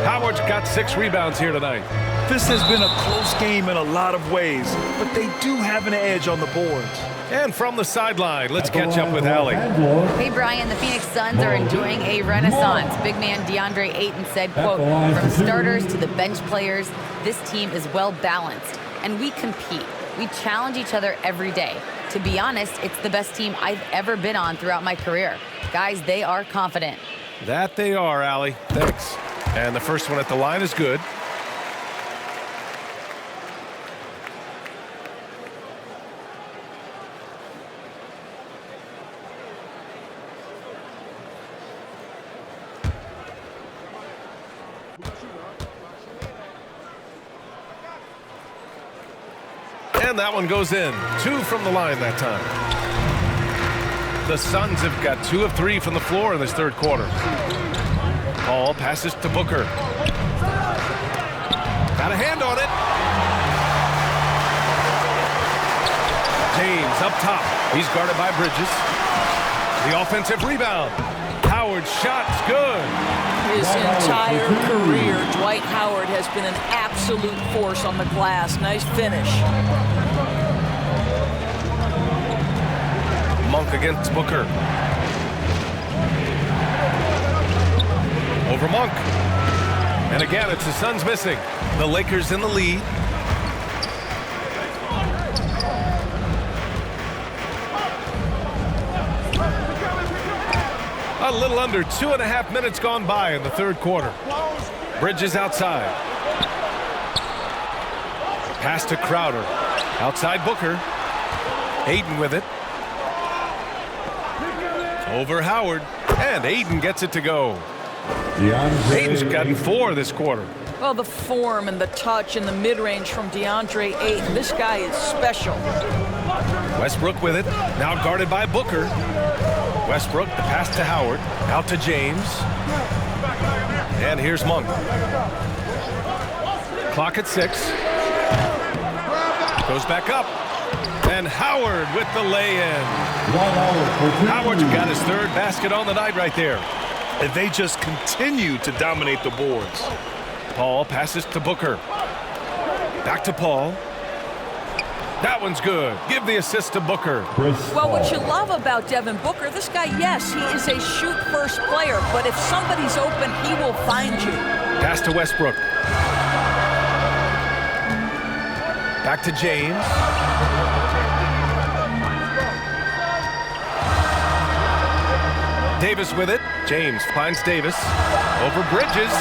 Speaker 1: Howard's got 6 rebounds here tonight.
Speaker 3: This has been a close game in a lot of ways, but they do have an edge on the boards.
Speaker 1: And from the sideline, let's catch up with Allie.
Speaker 2: Hey, Brian, the Phoenix Suns are enjoying a renaissance. Big man DeAndre Ayton said, quote, from starters to the bench players, this team is well balanced, and we compete. We challenge each other every day. To be honest, it's the best team I've ever been on throughout my career. Guys, they are confident.
Speaker 1: That they are, Allie. Thanks. And the first one at the line is good. And that one goes in. 2 from the line that time. The Suns have got 2 of 3 from the floor in this third quarter. Paul passes to Booker. Got a hand on it. James up top. He's guarded by Bridges. The offensive rebound. Howard's shot's good.
Speaker 4: His entire career, Dwight Howard has been an absolute force on the glass. Nice finish.
Speaker 1: Monk against Booker. Over Monk. And again, it's the Suns missing. The Lakers in the lead. A little under 2.5 minutes gone by in the third quarter. Bridges outside. Pass to Crowder. Outside Booker. Ayton with it. Over Howard. And Ayton gets it to go. Ayton's gotten 4 this quarter.
Speaker 4: Well, the form and the touch and the mid-range from DeAndre Ayton. This guy is special.
Speaker 1: Westbrook with it. Now guarded by Booker. Westbrook, the pass to Howard. Out to James. And here's Monk. Clock at 6. Goes back up. And Howard with the lay-in. Howard's got his 3rd basket on the night right there.
Speaker 3: And they just continue to dominate the boards.
Speaker 1: Paul passes to Booker. Back to Paul. That one's good. Give the assist to Booker.
Speaker 4: Well, what you love about Devin Booker, this guy, yes, he is a shoot-first player, but if somebody's open, he will find you.
Speaker 1: Pass to Westbrook. Back to James. Davis with it. James finds Davis. Over Bridges.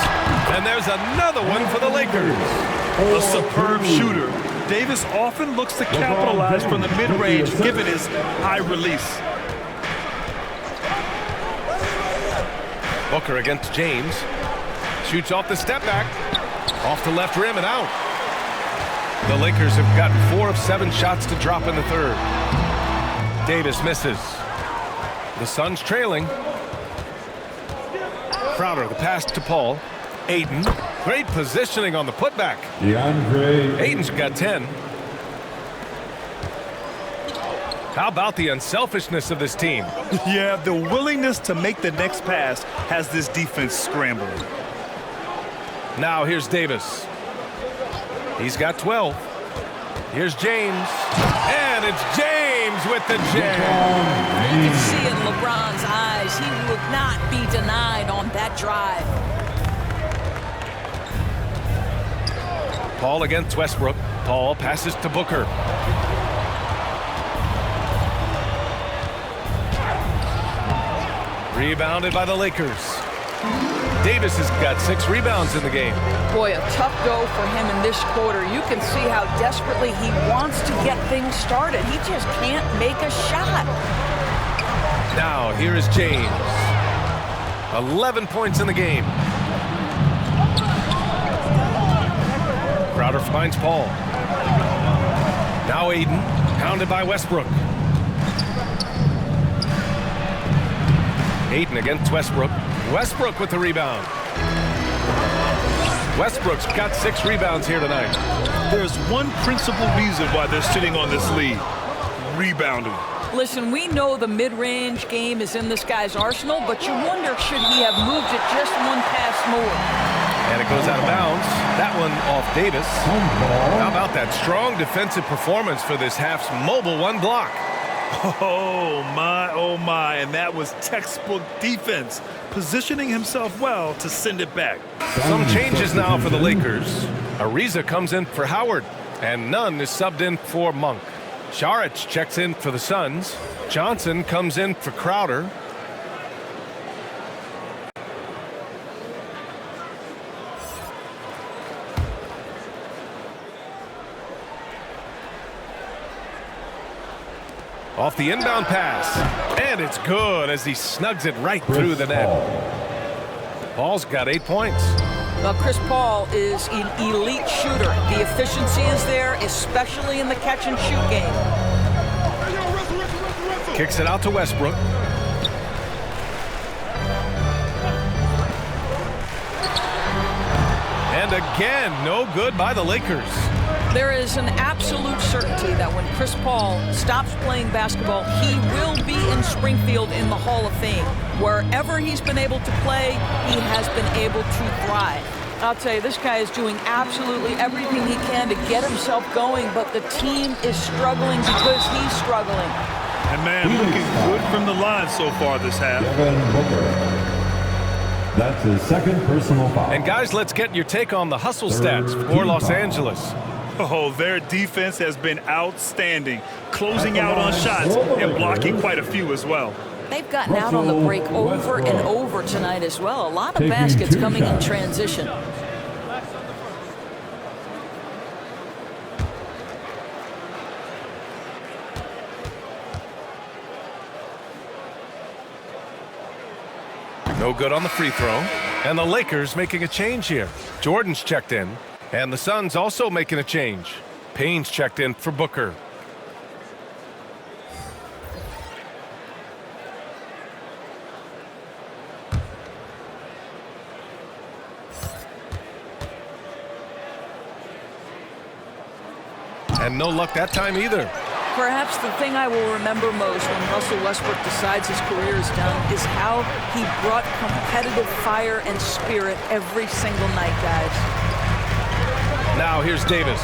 Speaker 1: And there's another one for the Lakers.
Speaker 3: A superb shooter. Davis often looks to capitalize from the mid-range, given his high release.
Speaker 1: Booker against James. Shoots off the step back. Off the left rim and out. The Lakers have gotten 4 of 7 shots to drop in the third. Davis misses. The Suns trailing. Crowder, the pass to Paul. Ayton. Great positioning on the putback. Ayton's got 10. How about the unselfishness of this team?
Speaker 3: Yeah, the willingness to make the next pass has this defense scrambling.
Speaker 1: Now here's Davis. He's got 12. Here's James. And it's James with the jam.
Speaker 4: You can see in LeBron's eyes, he would not be denied on that drive.
Speaker 1: Paul against Westbrook. Paul passes to Booker. Rebounded by the Lakers. Davis has got 6 rebounds in the game.
Speaker 4: Boy, a tough go for him in this quarter. You can see how desperately he wants to get things started. He just can't make a shot.
Speaker 1: Now, here is James. 11 points in the game. Crowder finds Paul. Now Ayton, pounded by Westbrook. Ayton against Westbrook. Westbrook with the rebound. Westbrook's got 6 rebounds here tonight.
Speaker 3: There's one principal reason why they're sitting on this lead. Rebounding.
Speaker 4: Listen, we know the mid-range game is in this guy's arsenal, but you wonder, should he have moved it just one pass more?
Speaker 1: And it goes out of bounds. That one off Davis. How about that strong defensive performance for this half's mobile 1 block?
Speaker 3: Oh, my, and that was textbook defense, positioning himself well to send it back.
Speaker 1: Some changes now for the Lakers. Ariza comes in for Howard, and Nunn is subbed in for Monk. Saric checks in for the Suns. Johnson comes in for Crowder. Off the inbound pass, and it's good as he snugs it right through the net. Paul's got 8 points.
Speaker 4: Well, Chris Paul is an elite shooter. The efficiency is there, especially in the catch-and-shoot game.
Speaker 1: Kicks it out to Westbrook. And again, no good by the Lakers.
Speaker 4: There is an absolute certainty that when Chris Paul stops playing basketball, he will be in Springfield in the Hall of Fame. Wherever he's been able to play, he has been able to thrive. I'll tell you, this guy is doing absolutely everything he can to get himself going, but the team is struggling because he's struggling.
Speaker 3: And man, looking good from the line so far this half.
Speaker 5: That's his second personal foul.
Speaker 1: And guys, let's get your take on the hustle stats for Los Angeles.
Speaker 3: Oh, their defense has been outstanding, closing out on shots and blocking quite a few as well.
Speaker 4: They've gotten out on the break over and over tonight as well. A lot of baskets coming in transition.
Speaker 1: No good on the free throw. And the Lakers making a change here. Jordan's checked in. And the Suns also making a change. Payne's checked in for Booker. And no luck that time either.
Speaker 4: Perhaps the thing I will remember most when Russell Westbrook decides his career is done is how he brought competitive fire and spirit every single night, guys.
Speaker 1: Now here's Davis.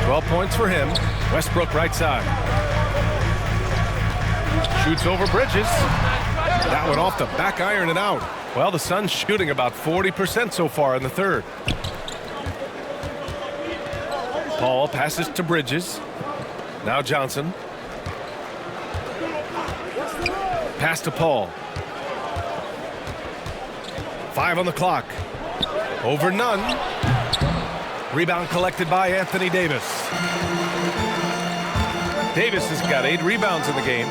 Speaker 1: 12 points for him. Westbrook right side. Shoots over Bridges. That one off the back iron and out. Well, the Suns shooting about 40% so far in the third. Paul passes to Bridges. Now Johnson. Pass to Paul. 5 on the clock. Over Nunn. Rebound collected by Anthony Davis. Davis has got 8 rebounds in the game.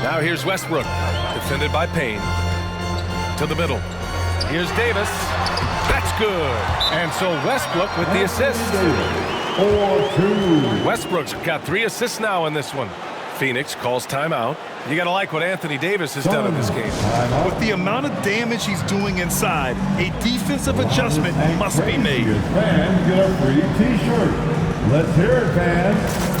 Speaker 1: Now here's Westbrook. Defended by Payne. To the middle. Here's Davis. That's good. And so Westbrook with the assist.
Speaker 5: 4-2.
Speaker 1: Westbrook's got 3 assists now in this one. Phoenix calls timeout. You got to like what Anthony Davis has done in this game.
Speaker 3: With the amount of damage he's doing inside, a defensive adjustment must be made.
Speaker 5: Fans get a free t-shirt. Let's hear it, fans.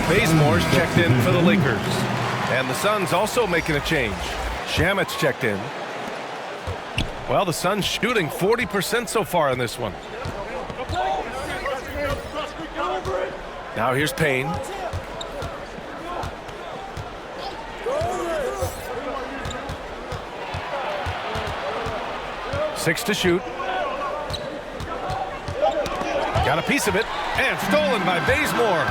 Speaker 1: Bazemore's checked in for the Lakers. And the Suns also making a change. Shamit's checked in. Well, the Suns shooting 40% so far in this one. Now here's Payne. Six to shoot. Got a piece of it. And stolen by Bazemore.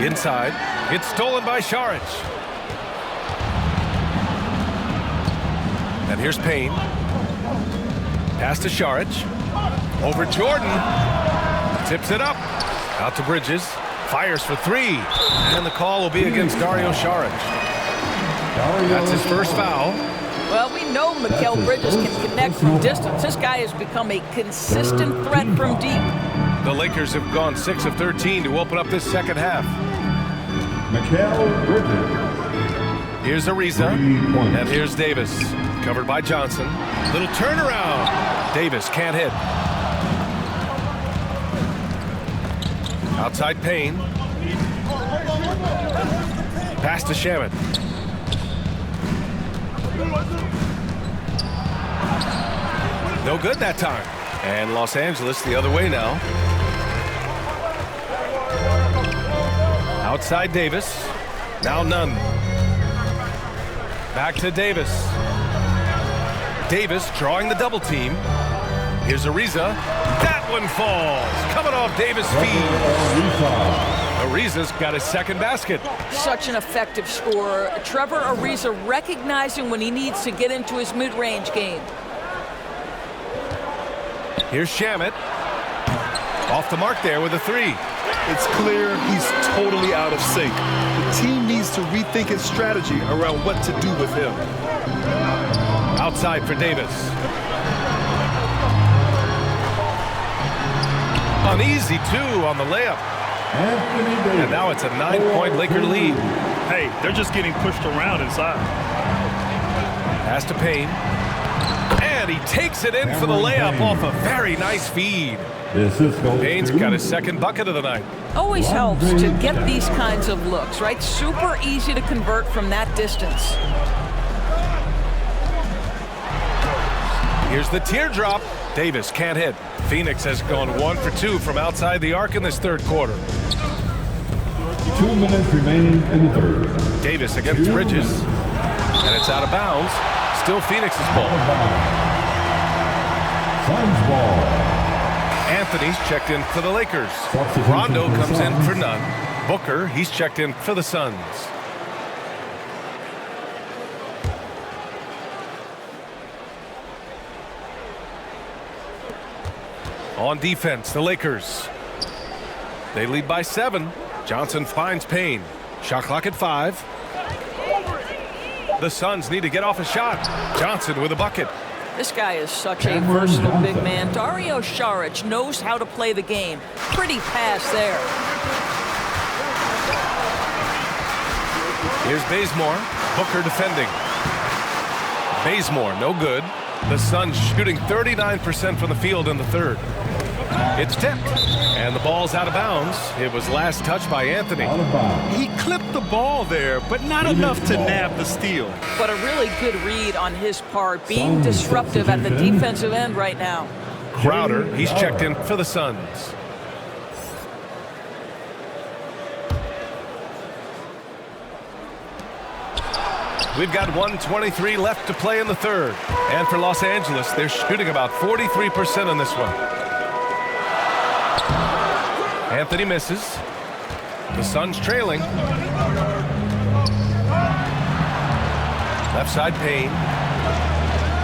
Speaker 1: Inside. It's stolen by Saric. And here's Payne. Pass to Šarić. Over Jordan. Tips it up. Out to Bridges. Fires for three. And the call will be against Dario Šarić. That's his first foul.
Speaker 4: Well, we know Mikal Bridges can connect from distance. This guy has become a consistent threat from deep.
Speaker 1: The Lakers have gone 6 of 13 to open up this second half.
Speaker 5: Mikal Bridges.
Speaker 1: Here's Ariza. And here's Davis. Covered by Johnson. Little turnaround. Davis can't hit. Outside Payne. Pass to Shamet. No good that time. And Los Angeles the other way now. Outside Davis. Now none. Back to Davis. Davis drawing the double team. Here's Ariza. That one falls. Coming off Davis' feet. Ariza's got his second basket.
Speaker 4: Such an effective scorer. Trevor Ariza recognizing when he needs to get into his mid-range game.
Speaker 1: Here's Shamet. Off the mark there with a three.
Speaker 3: It's clear he's totally out of sync. The team needs to rethink its strategy around what to do with him.
Speaker 1: Outside for Davis. An easy two on the layup. And now it's a 9-point Laker lead.
Speaker 3: Hey, they're just getting pushed around inside.
Speaker 1: Pass to Payne. And he takes it in for the layup off a very nice feed. Payne's got his second bucket of the night.
Speaker 4: Always helps to get these kinds of looks, right? Super easy to convert from that distance.
Speaker 1: Here's the teardrop. Davis can't hit. Phoenix has gone 1 for 2 from outside the arc in this third quarter.
Speaker 5: 2 minutes remaining in the third.
Speaker 1: Davis against Bridges. And it's out of bounds. Still Phoenix's ball.
Speaker 5: Suns ball.
Speaker 1: Anthony's checked in for the Lakers. Rondo comes in for none. Booker, he's checked in for the Suns. On defense, the Lakers. They lead by 7. Johnson finds Payne. Shot clock at 5. The Suns need to get off a shot. Johnson with a bucket.
Speaker 4: This guy is such a versatile big man. Dario Šarić knows how to play the game. Pretty pass there.
Speaker 1: Here's Bazemore. Booker defending. Bazemore, no good. The Suns shooting 39% from the field in the third. It's tipped, and the ball's out of bounds. It was last touched by Anthony.
Speaker 3: He clipped the ball there, but not enough to nab the steal.
Speaker 4: But a really good read on his part, being disruptive at the defensive end right now.
Speaker 1: Crowder, he's checked in for the Suns. We've got 1:23 left to play in the third. And for Los Angeles, they're shooting about 43% on this one. Anthony misses. The Suns trailing. Left side Payne.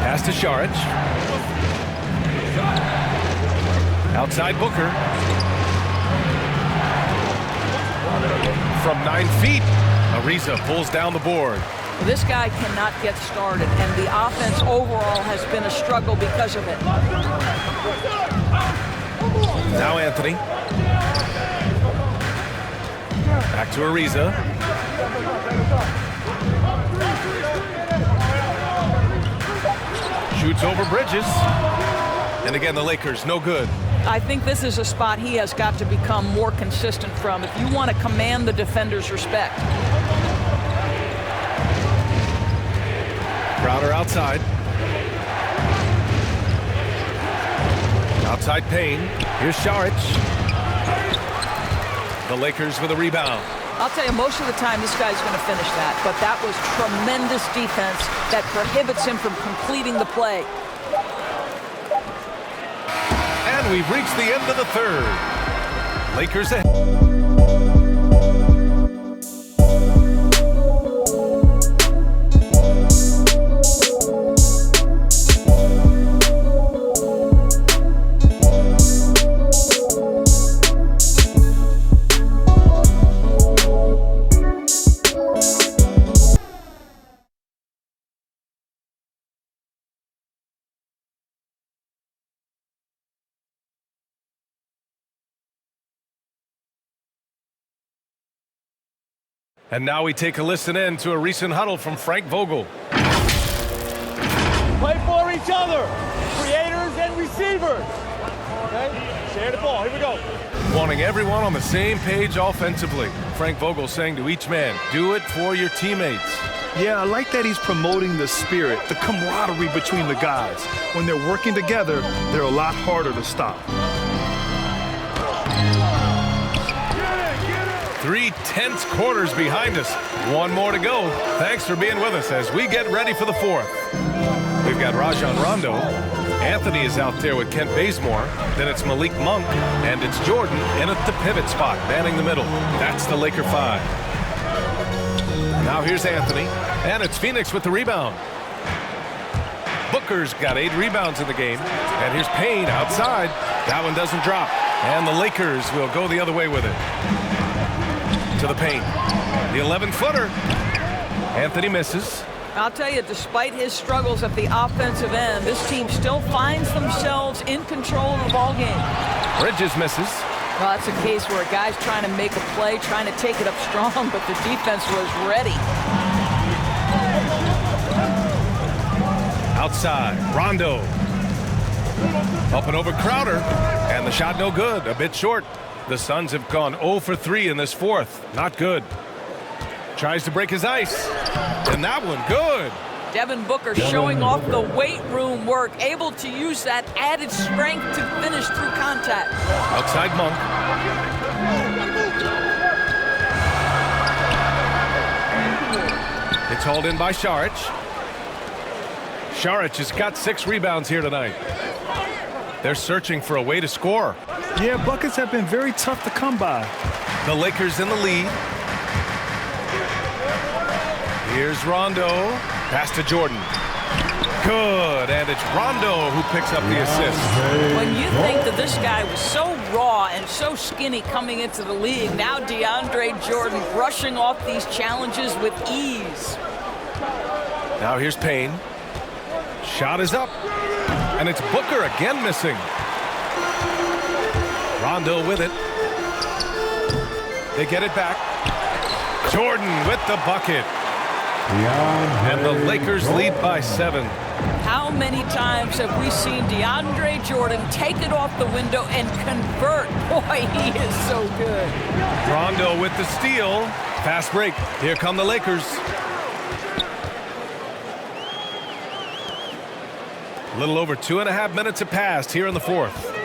Speaker 1: Pass to Šarić. Outside Booker. From 9 feet, Ariza pulls down the board.
Speaker 4: This guy cannot get started, and the offense overall has been a struggle because of it.
Speaker 1: Now Anthony. Back to Ariza. Shoots over Bridges. And again, the Lakers, no good.
Speaker 4: I think this is a spot he has got to become more consistent from if you want to command the defender's respect.
Speaker 1: Crowder outside. Outside Payne. Here's Šarić. The Lakers with a rebound.
Speaker 4: I'll tell you, most of the time this guy's going to finish that, but that was tremendous defense that prohibits him from completing the play.
Speaker 1: And we've reached the end of the third. Lakers ahead. And now we take a listen in to a recent huddle from Frank Vogel.
Speaker 8: Play for each other, creators and receivers. Okay, share the ball. Here we go.
Speaker 1: Wanting everyone on the same page offensively. Frank Vogel saying to each man, do it for your teammates.
Speaker 3: Yeah, I like that he's promoting the spirit, the camaraderie between the guys. When they're working together, they're a lot harder to stop.
Speaker 1: 3 tense quarters behind us. One more to go. Thanks for being with us as we get ready for the fourth. We've got Rajon Rondo. Anthony is out there with Kent Bazemore. Then it's Malik Monk, and it's Jordan in at the pivot spot, manning the middle. That's the Laker 5. Now here's Anthony, and it's Phoenix with the rebound. Booker's got 8 rebounds in the game, and here's Payne outside. That one doesn't drop, and the Lakers will go the other way with it. To the paint. The 11-footer. Anthony misses.
Speaker 4: I'll tell you, despite his struggles at the offensive end, this team still finds themselves in control of the ball game.
Speaker 1: Bridges misses.
Speaker 4: Well, that's a case where a guy's trying to make a play, trying to take it up strong, but the defense was ready.
Speaker 1: Outside, Rondo. Up and over Crowder, and the shot no good, a bit short. The Suns have gone 0 for 3 in this fourth. Not good. Tries to break his ice. And that one, good.
Speaker 4: Devin Booker showing off the weight room work, able to use that added strength to finish through contact.
Speaker 1: Outside Monk. It's hauled in by Šarić. Šarić has got 6 rebounds here tonight. They're searching for a way to score.
Speaker 3: Yeah, buckets have been very tough to come by.
Speaker 1: The Lakers in the lead. Here's Rondo. Pass to Jordan. Good, and it's Rondo who picks up the assist.
Speaker 4: When you think that this guy was so raw and so skinny coming into the league, now DeAndre Jordan brushing off these challenges with ease.
Speaker 1: Now here's Payne. Shot is up, and it's Booker again missing. Rondo with it. They get it back. Jordan with the bucket. And the Lakers lead by 7.
Speaker 4: How many times have we seen DeAndre Jordan take it off the window and convert? Boy, he is so good.
Speaker 1: Rondo with the steal. Fast break. Here come the Lakers. A little over 2.5 minutes have passed here in the fourth.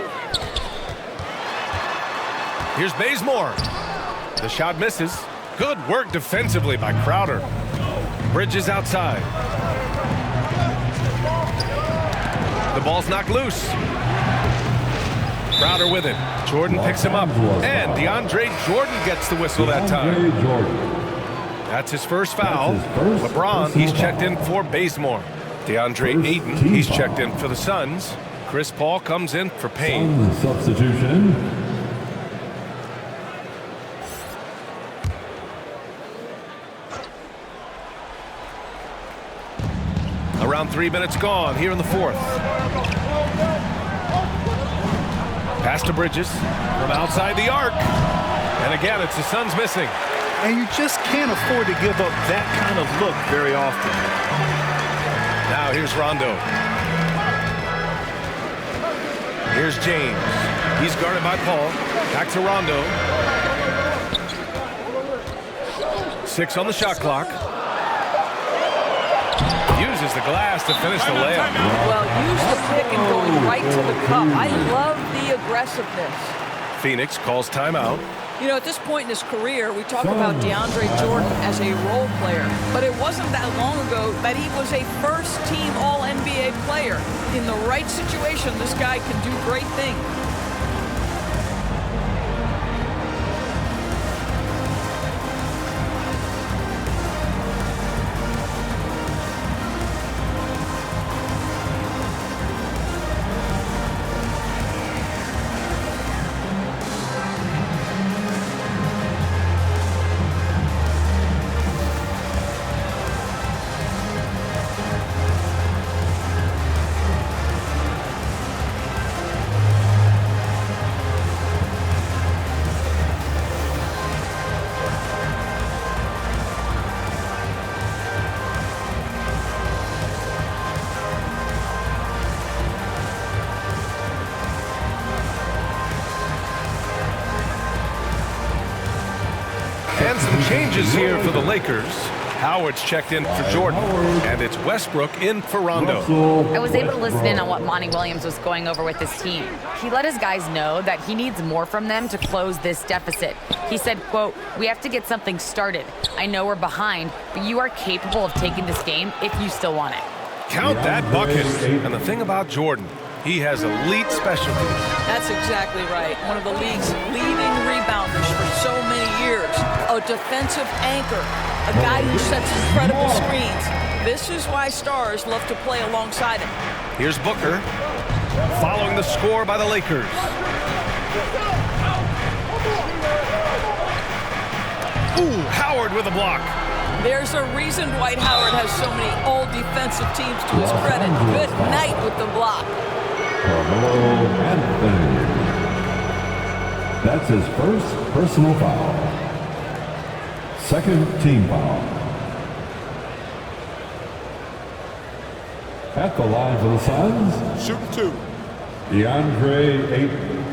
Speaker 1: Here's Bazemore. The shot misses. Good work defensively by Crowder. Bridges outside. The ball's knocked loose. Crowder with it. Jordan picks him up. And DeAndre Jordan gets the whistle that time. That's his first foul. LeBron, he's checked in for Bazemore. DeAndre Ayton, he's checked in for the Suns. Chris Paul comes in for Payne.
Speaker 5: Substitution.
Speaker 1: Around 3 minutes gone here in the fourth. Pass to Bridges from outside the arc. And again, it's the Suns missing.
Speaker 3: And you just can't afford to give up that kind of look very often.
Speaker 1: Now here's Rondo. Here's James. He's guarded by Paul. Back to Rondo. 6 on the shot clock. Uses the glass to finish the layup.
Speaker 4: Well, use the pick and going right to the cup. I love the aggressiveness.
Speaker 1: Phoenix calls timeout.
Speaker 4: You know, at this point in his career, we talk about DeAndre Jordan as a role player, but it wasn't that long ago that he was a first-team All-NBA player. In the right situation, this guy can do great things.
Speaker 1: And some changes here for the Lakers. Howard's checked in for Jordan, and it's Westbrook in for Rondo.
Speaker 2: I was able to listen in on what Monty Williams was going over with his team. He let his guys know that he needs more from them to close this deficit. He said, quote, "We have to get something started. I know we're behind, but you are capable of taking this game if you still want it."
Speaker 1: Count that bucket. And the thing about Jordan, he has elite specialties.
Speaker 4: That's exactly right. One of the league's leading rebounders for so many years. A defensive anchor. A guy who sets incredible screens. This is why stars love to play alongside him.
Speaker 1: Here's Booker, following the score by the Lakers. Ooh, Howard with a block.
Speaker 4: There's a reason Dwight Howard has so many all-defensive teams to his credit. Good night with the block.
Speaker 5: Carmelo Anthony. That's his first personal foul. Second team foul. At the line for the Suns,
Speaker 12: Shooting 2.
Speaker 5: DeAndre Ayton.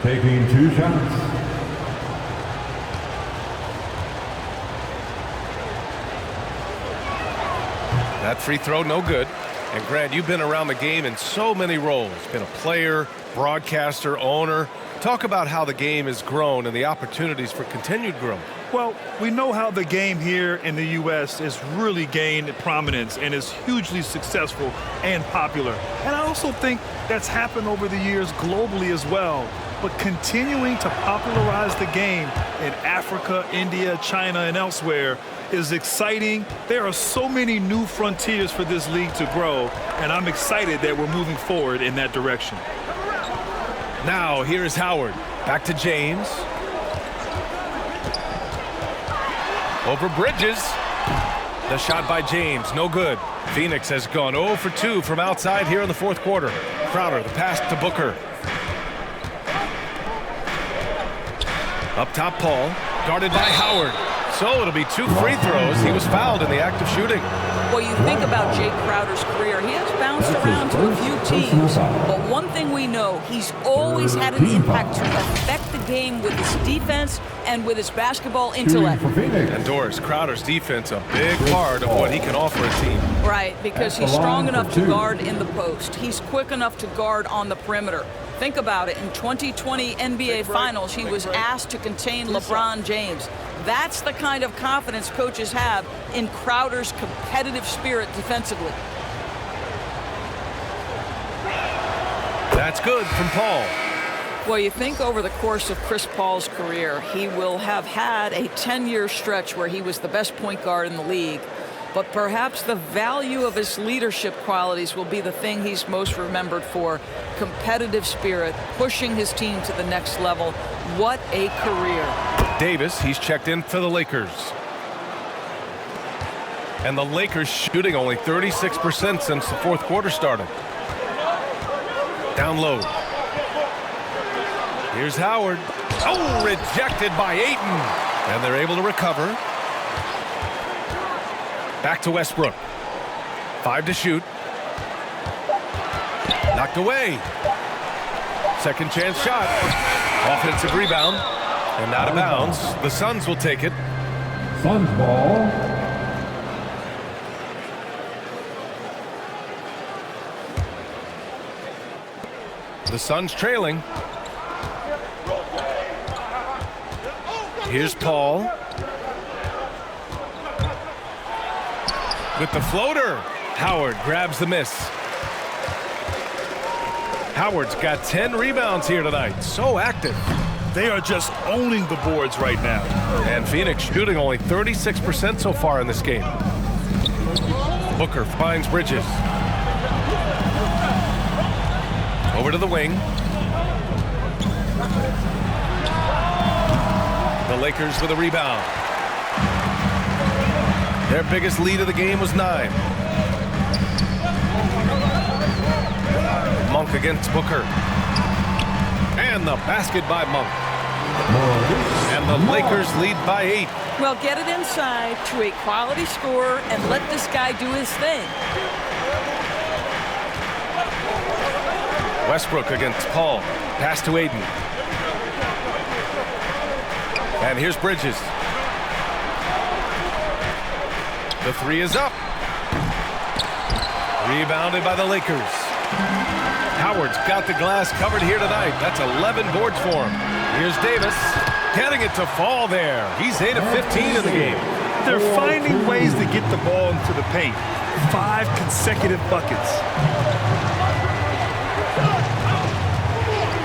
Speaker 5: Taking 2 shots.
Speaker 1: That free throw, no good. And Grant, you've been around the game in so many roles. Been a player, broadcaster, owner. Talk about how the game has grown and the opportunities for continued growth.
Speaker 3: Well, we know how the game here in the U.S. has really gained prominence and is hugely successful and popular. And I also think that's happened over the years globally as well. But continuing to popularize the game in Africa, India, China, and elsewhere is exciting. There are so many new frontiers for this league to grow, and I'm excited that we're moving forward in that direction.
Speaker 1: Now, here's Howard. Back to James. Over Bridges. The shot by James, no good. Phoenix has gone 0 for 2 from outside here in the fourth quarter. Crowder, the pass to Booker. Up top, Paul, guarded by Howard. So it'll be 2 free throws. He was fouled in the act of shooting.
Speaker 4: Well, you think about Jay Crowder's career. He has bounced around to a few teams. But one thing we know, he's always had an impact to affect the game with his defense and with his basketball intellect.
Speaker 1: And Doris, Crowder's defense, a big part of what he can offer a team.
Speaker 4: Right, because he's strong enough to guard in the post. He's quick enough to guard on the perimeter. Think about it. In 2020 NBA Finals, he was asked to contain LeBron James. That's the kind of confidence coaches have in Crowder's competitive spirit defensively.
Speaker 1: That's good from Paul.
Speaker 4: Well, you think over the course of Chris Paul's career, he will have had a 10-year stretch where he was the best point guard in the league. But perhaps the value of his leadership qualities will be the thing he's most remembered for. Competitive spirit, pushing his team to the next level. What a career.
Speaker 1: Davis, he's checked in for the Lakers. And the Lakers shooting only 36% since the fourth quarter started. Down low. Here's Howard. Oh, rejected by Ayton. And they're able to recover. Back to Westbrook. 5 to shoot. Knocked away. Second chance shot. Offensive rebound. And out of bounds. The Suns will take it.
Speaker 5: Suns ball.
Speaker 1: The Suns trailing. Here's Paul. With the floater. Howard grabs the miss. Howard's got 10 rebounds here tonight. So active.
Speaker 3: They are just owning the boards right now.
Speaker 1: And Phoenix shooting only 36% so far in this game. Booker finds Bridges. Over to the wing. The Lakers with a rebound. Their biggest lead of the game was 9. Monk against Booker. And the basket by Monk. And the Lakers lead by 8.
Speaker 4: Well, get it inside to a quality scorer and let this guy do his thing.
Speaker 1: Westbrook against Paul. Pass to Ayton. And here's Bridges. The three is up. Rebounded by the Lakers. Howard's got the glass covered here tonight. That's 11 boards for him. Here's Davis. Getting it to fall there. He's 8 of 15 in the game.
Speaker 3: They're finding ways to get the ball into the paint. 5 consecutive buckets.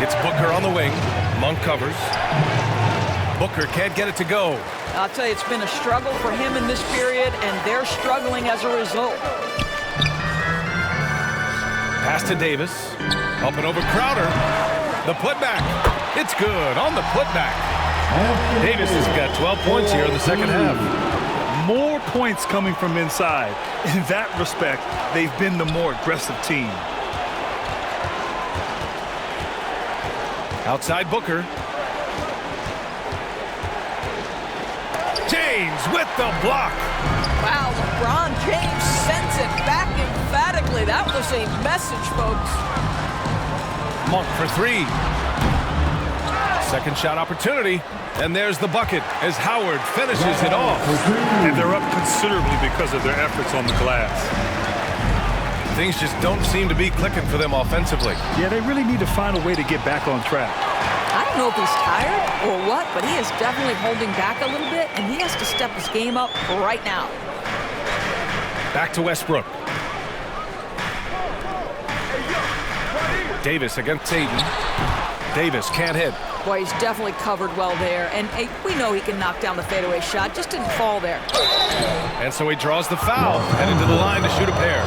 Speaker 1: It's Booker on the wing. Monk covers. Booker can't get it to go.
Speaker 4: I'll tell you, it's been a struggle for him in this period, and they're struggling as a result.
Speaker 1: Pass to Davis. Up and over Crowder. The putback. It's good on the putback. Davis has got 12 points here in the second half.
Speaker 3: More points coming from inside. In that respect, they've been the more aggressive team.
Speaker 1: Outside Booker. James with the block.
Speaker 4: Wow, LeBron James sends it back emphatically. That was a message, folks.
Speaker 1: Monk for 3. Second shot opportunity. And there's the bucket as Howard finishes it off.
Speaker 3: And they're up considerably because of their efforts on the glass.
Speaker 1: Things just don't seem to be clicking for them offensively.
Speaker 3: Yeah, they really need to find a way to get back on track.
Speaker 4: I don't know if he's tired or what, but he is definitely holding back a little bit, and he has to step his game up right now.
Speaker 1: Back to Westbrook. Davis against Aiden. Davis can't hit.
Speaker 4: Boy, he's definitely covered well there, and we know he can knock down the fadeaway shot. Just didn't fall there.
Speaker 1: And so he draws the foul, headed to the line to shoot a pair.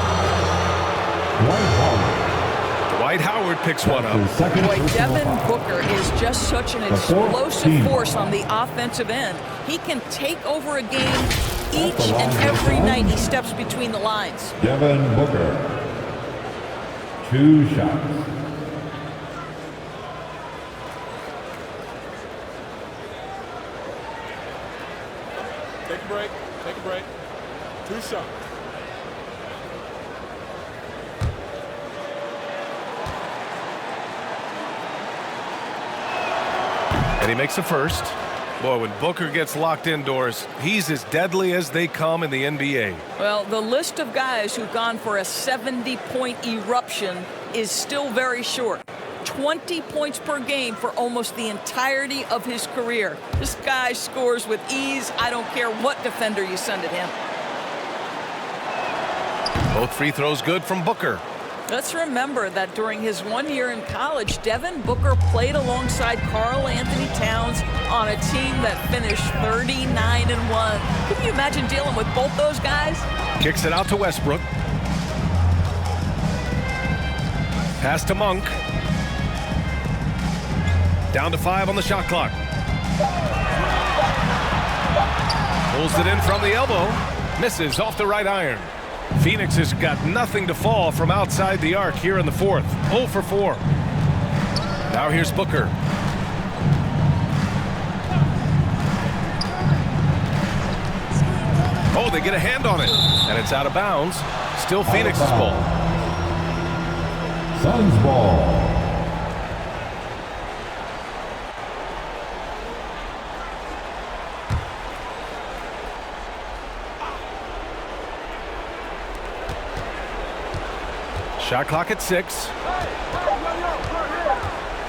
Speaker 1: Dwight Howard picks one up.
Speaker 4: Boy, Devin Booker is just such an explosive force on the offensive end. He can take over a game each and every night he steps between the lines.
Speaker 5: Devin Booker. 2 shots.
Speaker 6: Take a break. Take a break. 2 shots.
Speaker 1: And he makes the first. Boy, when Booker gets locked indoors, he's as deadly as they come in the NBA.
Speaker 4: Well, the list of guys who've gone for a 70-point eruption is still very short. 20 points per game for almost the entirety of his career. This guy scores with ease. I don't care what defender you send at him.
Speaker 1: Both free throws good from Booker.
Speaker 4: Let's remember that during his 1 year in college, Devin Booker played alongside Karl Anthony Towns on a team that finished 39-1. Can you imagine dealing with both those guys?
Speaker 1: Kicks it out to Westbrook. Pass to Monk. Down to 5 on the shot clock. Pulls it in from the elbow. Misses off the right iron. Phoenix has got nothing to fall from outside the arc here in the fourth. 0 for 4. Now here's Booker. Oh, they get a hand on it. And it's out of bounds. Still Phoenix's ball.
Speaker 5: Suns ball.
Speaker 1: Shot clock at 6.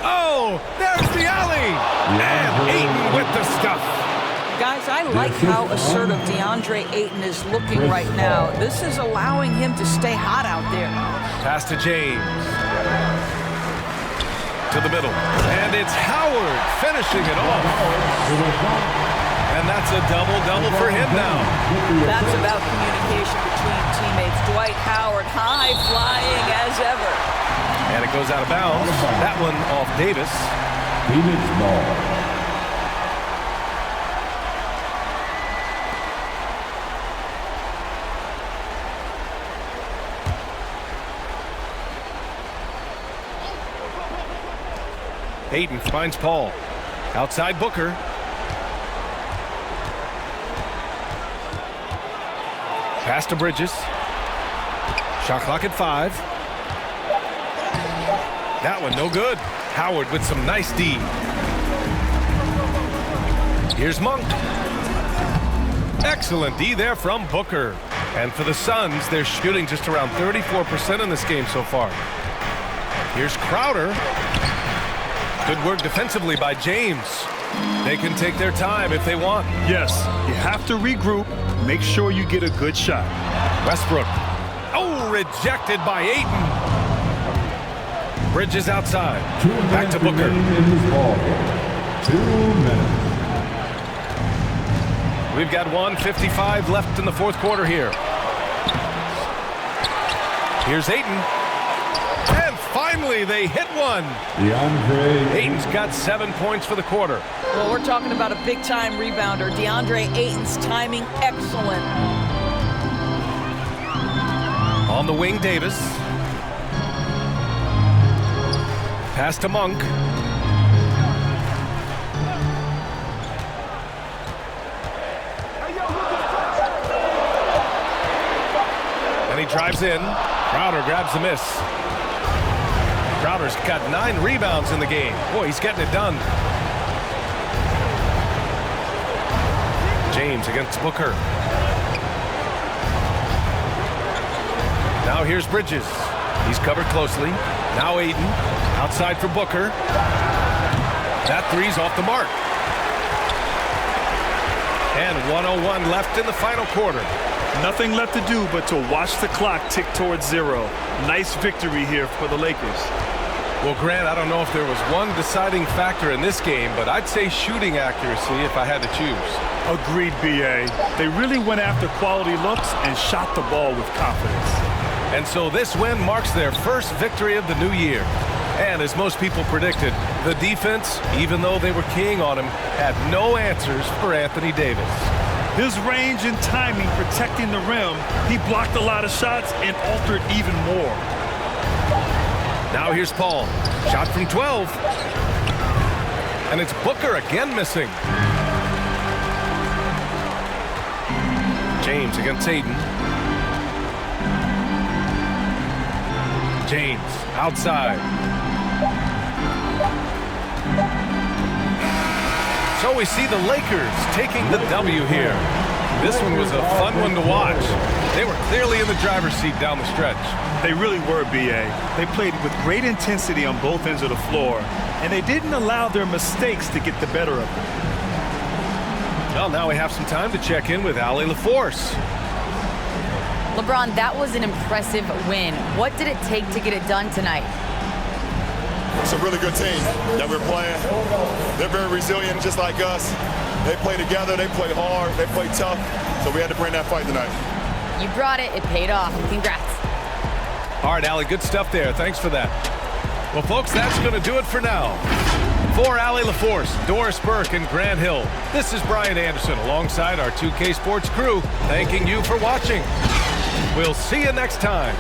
Speaker 1: Oh, there's the alley. And Ayton with the stuff.
Speaker 4: Guys, I like how assertive DeAndre Ayton is looking right now. This is allowing him to stay hot out there.
Speaker 1: Pass to James. To the middle. And it's Howard finishing it off. And that's a double-double for him now.
Speaker 4: That's about communication between teammates. Dwight Howard, high-flying as ever.
Speaker 1: And it goes out of bounds. That one off Davis.
Speaker 5: Phoenix ball.
Speaker 1: Ayton finds Paul. Outside Booker. Pass to Bridges. Shot clock at 5. That one no good. Howard with some nice D. Here's Monk. Excellent D there from Booker. And for the Suns, they're shooting just around 34% in this game so far. Here's Crowder. Good work defensively by James. They can take their time if they want.
Speaker 3: Yes, you have to regroup. Make sure you get a good shot.
Speaker 1: Westbrook. Oh, rejected by Ayton. Bridges outside. Back to Booker.
Speaker 5: 2 minutes.
Speaker 1: We've got 1:55 left in the fourth quarter here. Here's Ayton. And finally, they hit one. Ayton's got 7 points for the quarter.
Speaker 4: Well, we're talking about a big-time rebounder. DeAndre Ayton's timing excellent.
Speaker 1: On the wing, Davis. Pass to Monk. And he drives in. Crowder grabs the miss. Crowder's got 9 rebounds in the game. Boy, he's getting it done. James against Booker. Now here's Bridges. He's covered closely. Now Ayton. Outside for Booker. That three's off the mark. And 1:01 left in the final quarter.
Speaker 3: Nothing left to do but to watch the clock tick towards 0. Nice victory here for the Lakers.
Speaker 1: Well, Grant, I don't know if there was one deciding factor in this game, but I'd say shooting accuracy if I had to choose.
Speaker 3: Agreed, B.A. They really went after quality looks and shot the ball with confidence.
Speaker 1: And so this win marks their first victory of the new year. And as most people predicted, the defense, even though they were keying on him, had no answers for Anthony Davis.
Speaker 3: His range and timing protecting the rim, he blocked a lot of shots and altered even more.
Speaker 1: Now here's Paul. Shot from 12. And it's Booker again missing. James against Ayton. James outside. So we see the Lakers taking the W here. This one was a fun one to watch. They were clearly in the driver's seat down the stretch.
Speaker 3: They really were, B.A. They played with great intensity on both ends of the floor, and they didn't allow their mistakes to get the better of them.
Speaker 1: Well, now we have some time to check in with Allie LaForce.
Speaker 2: LeBron, that was an impressive win. What did it take to get it done tonight?
Speaker 13: It's a really good team that we're playing. They're very resilient, just like us. They play together, they play hard, they play tough, so we had to bring that fight tonight.
Speaker 2: You brought it. It paid off. Congrats.
Speaker 1: All right, Allie, good stuff there. Thanks for that. Well, folks, that's going to do it for now. For Allie LaForce, Doris Burke, and Grant Hill, this is Brian Anderson alongside our 2K Sports crew, thanking you for watching. We'll see you next time.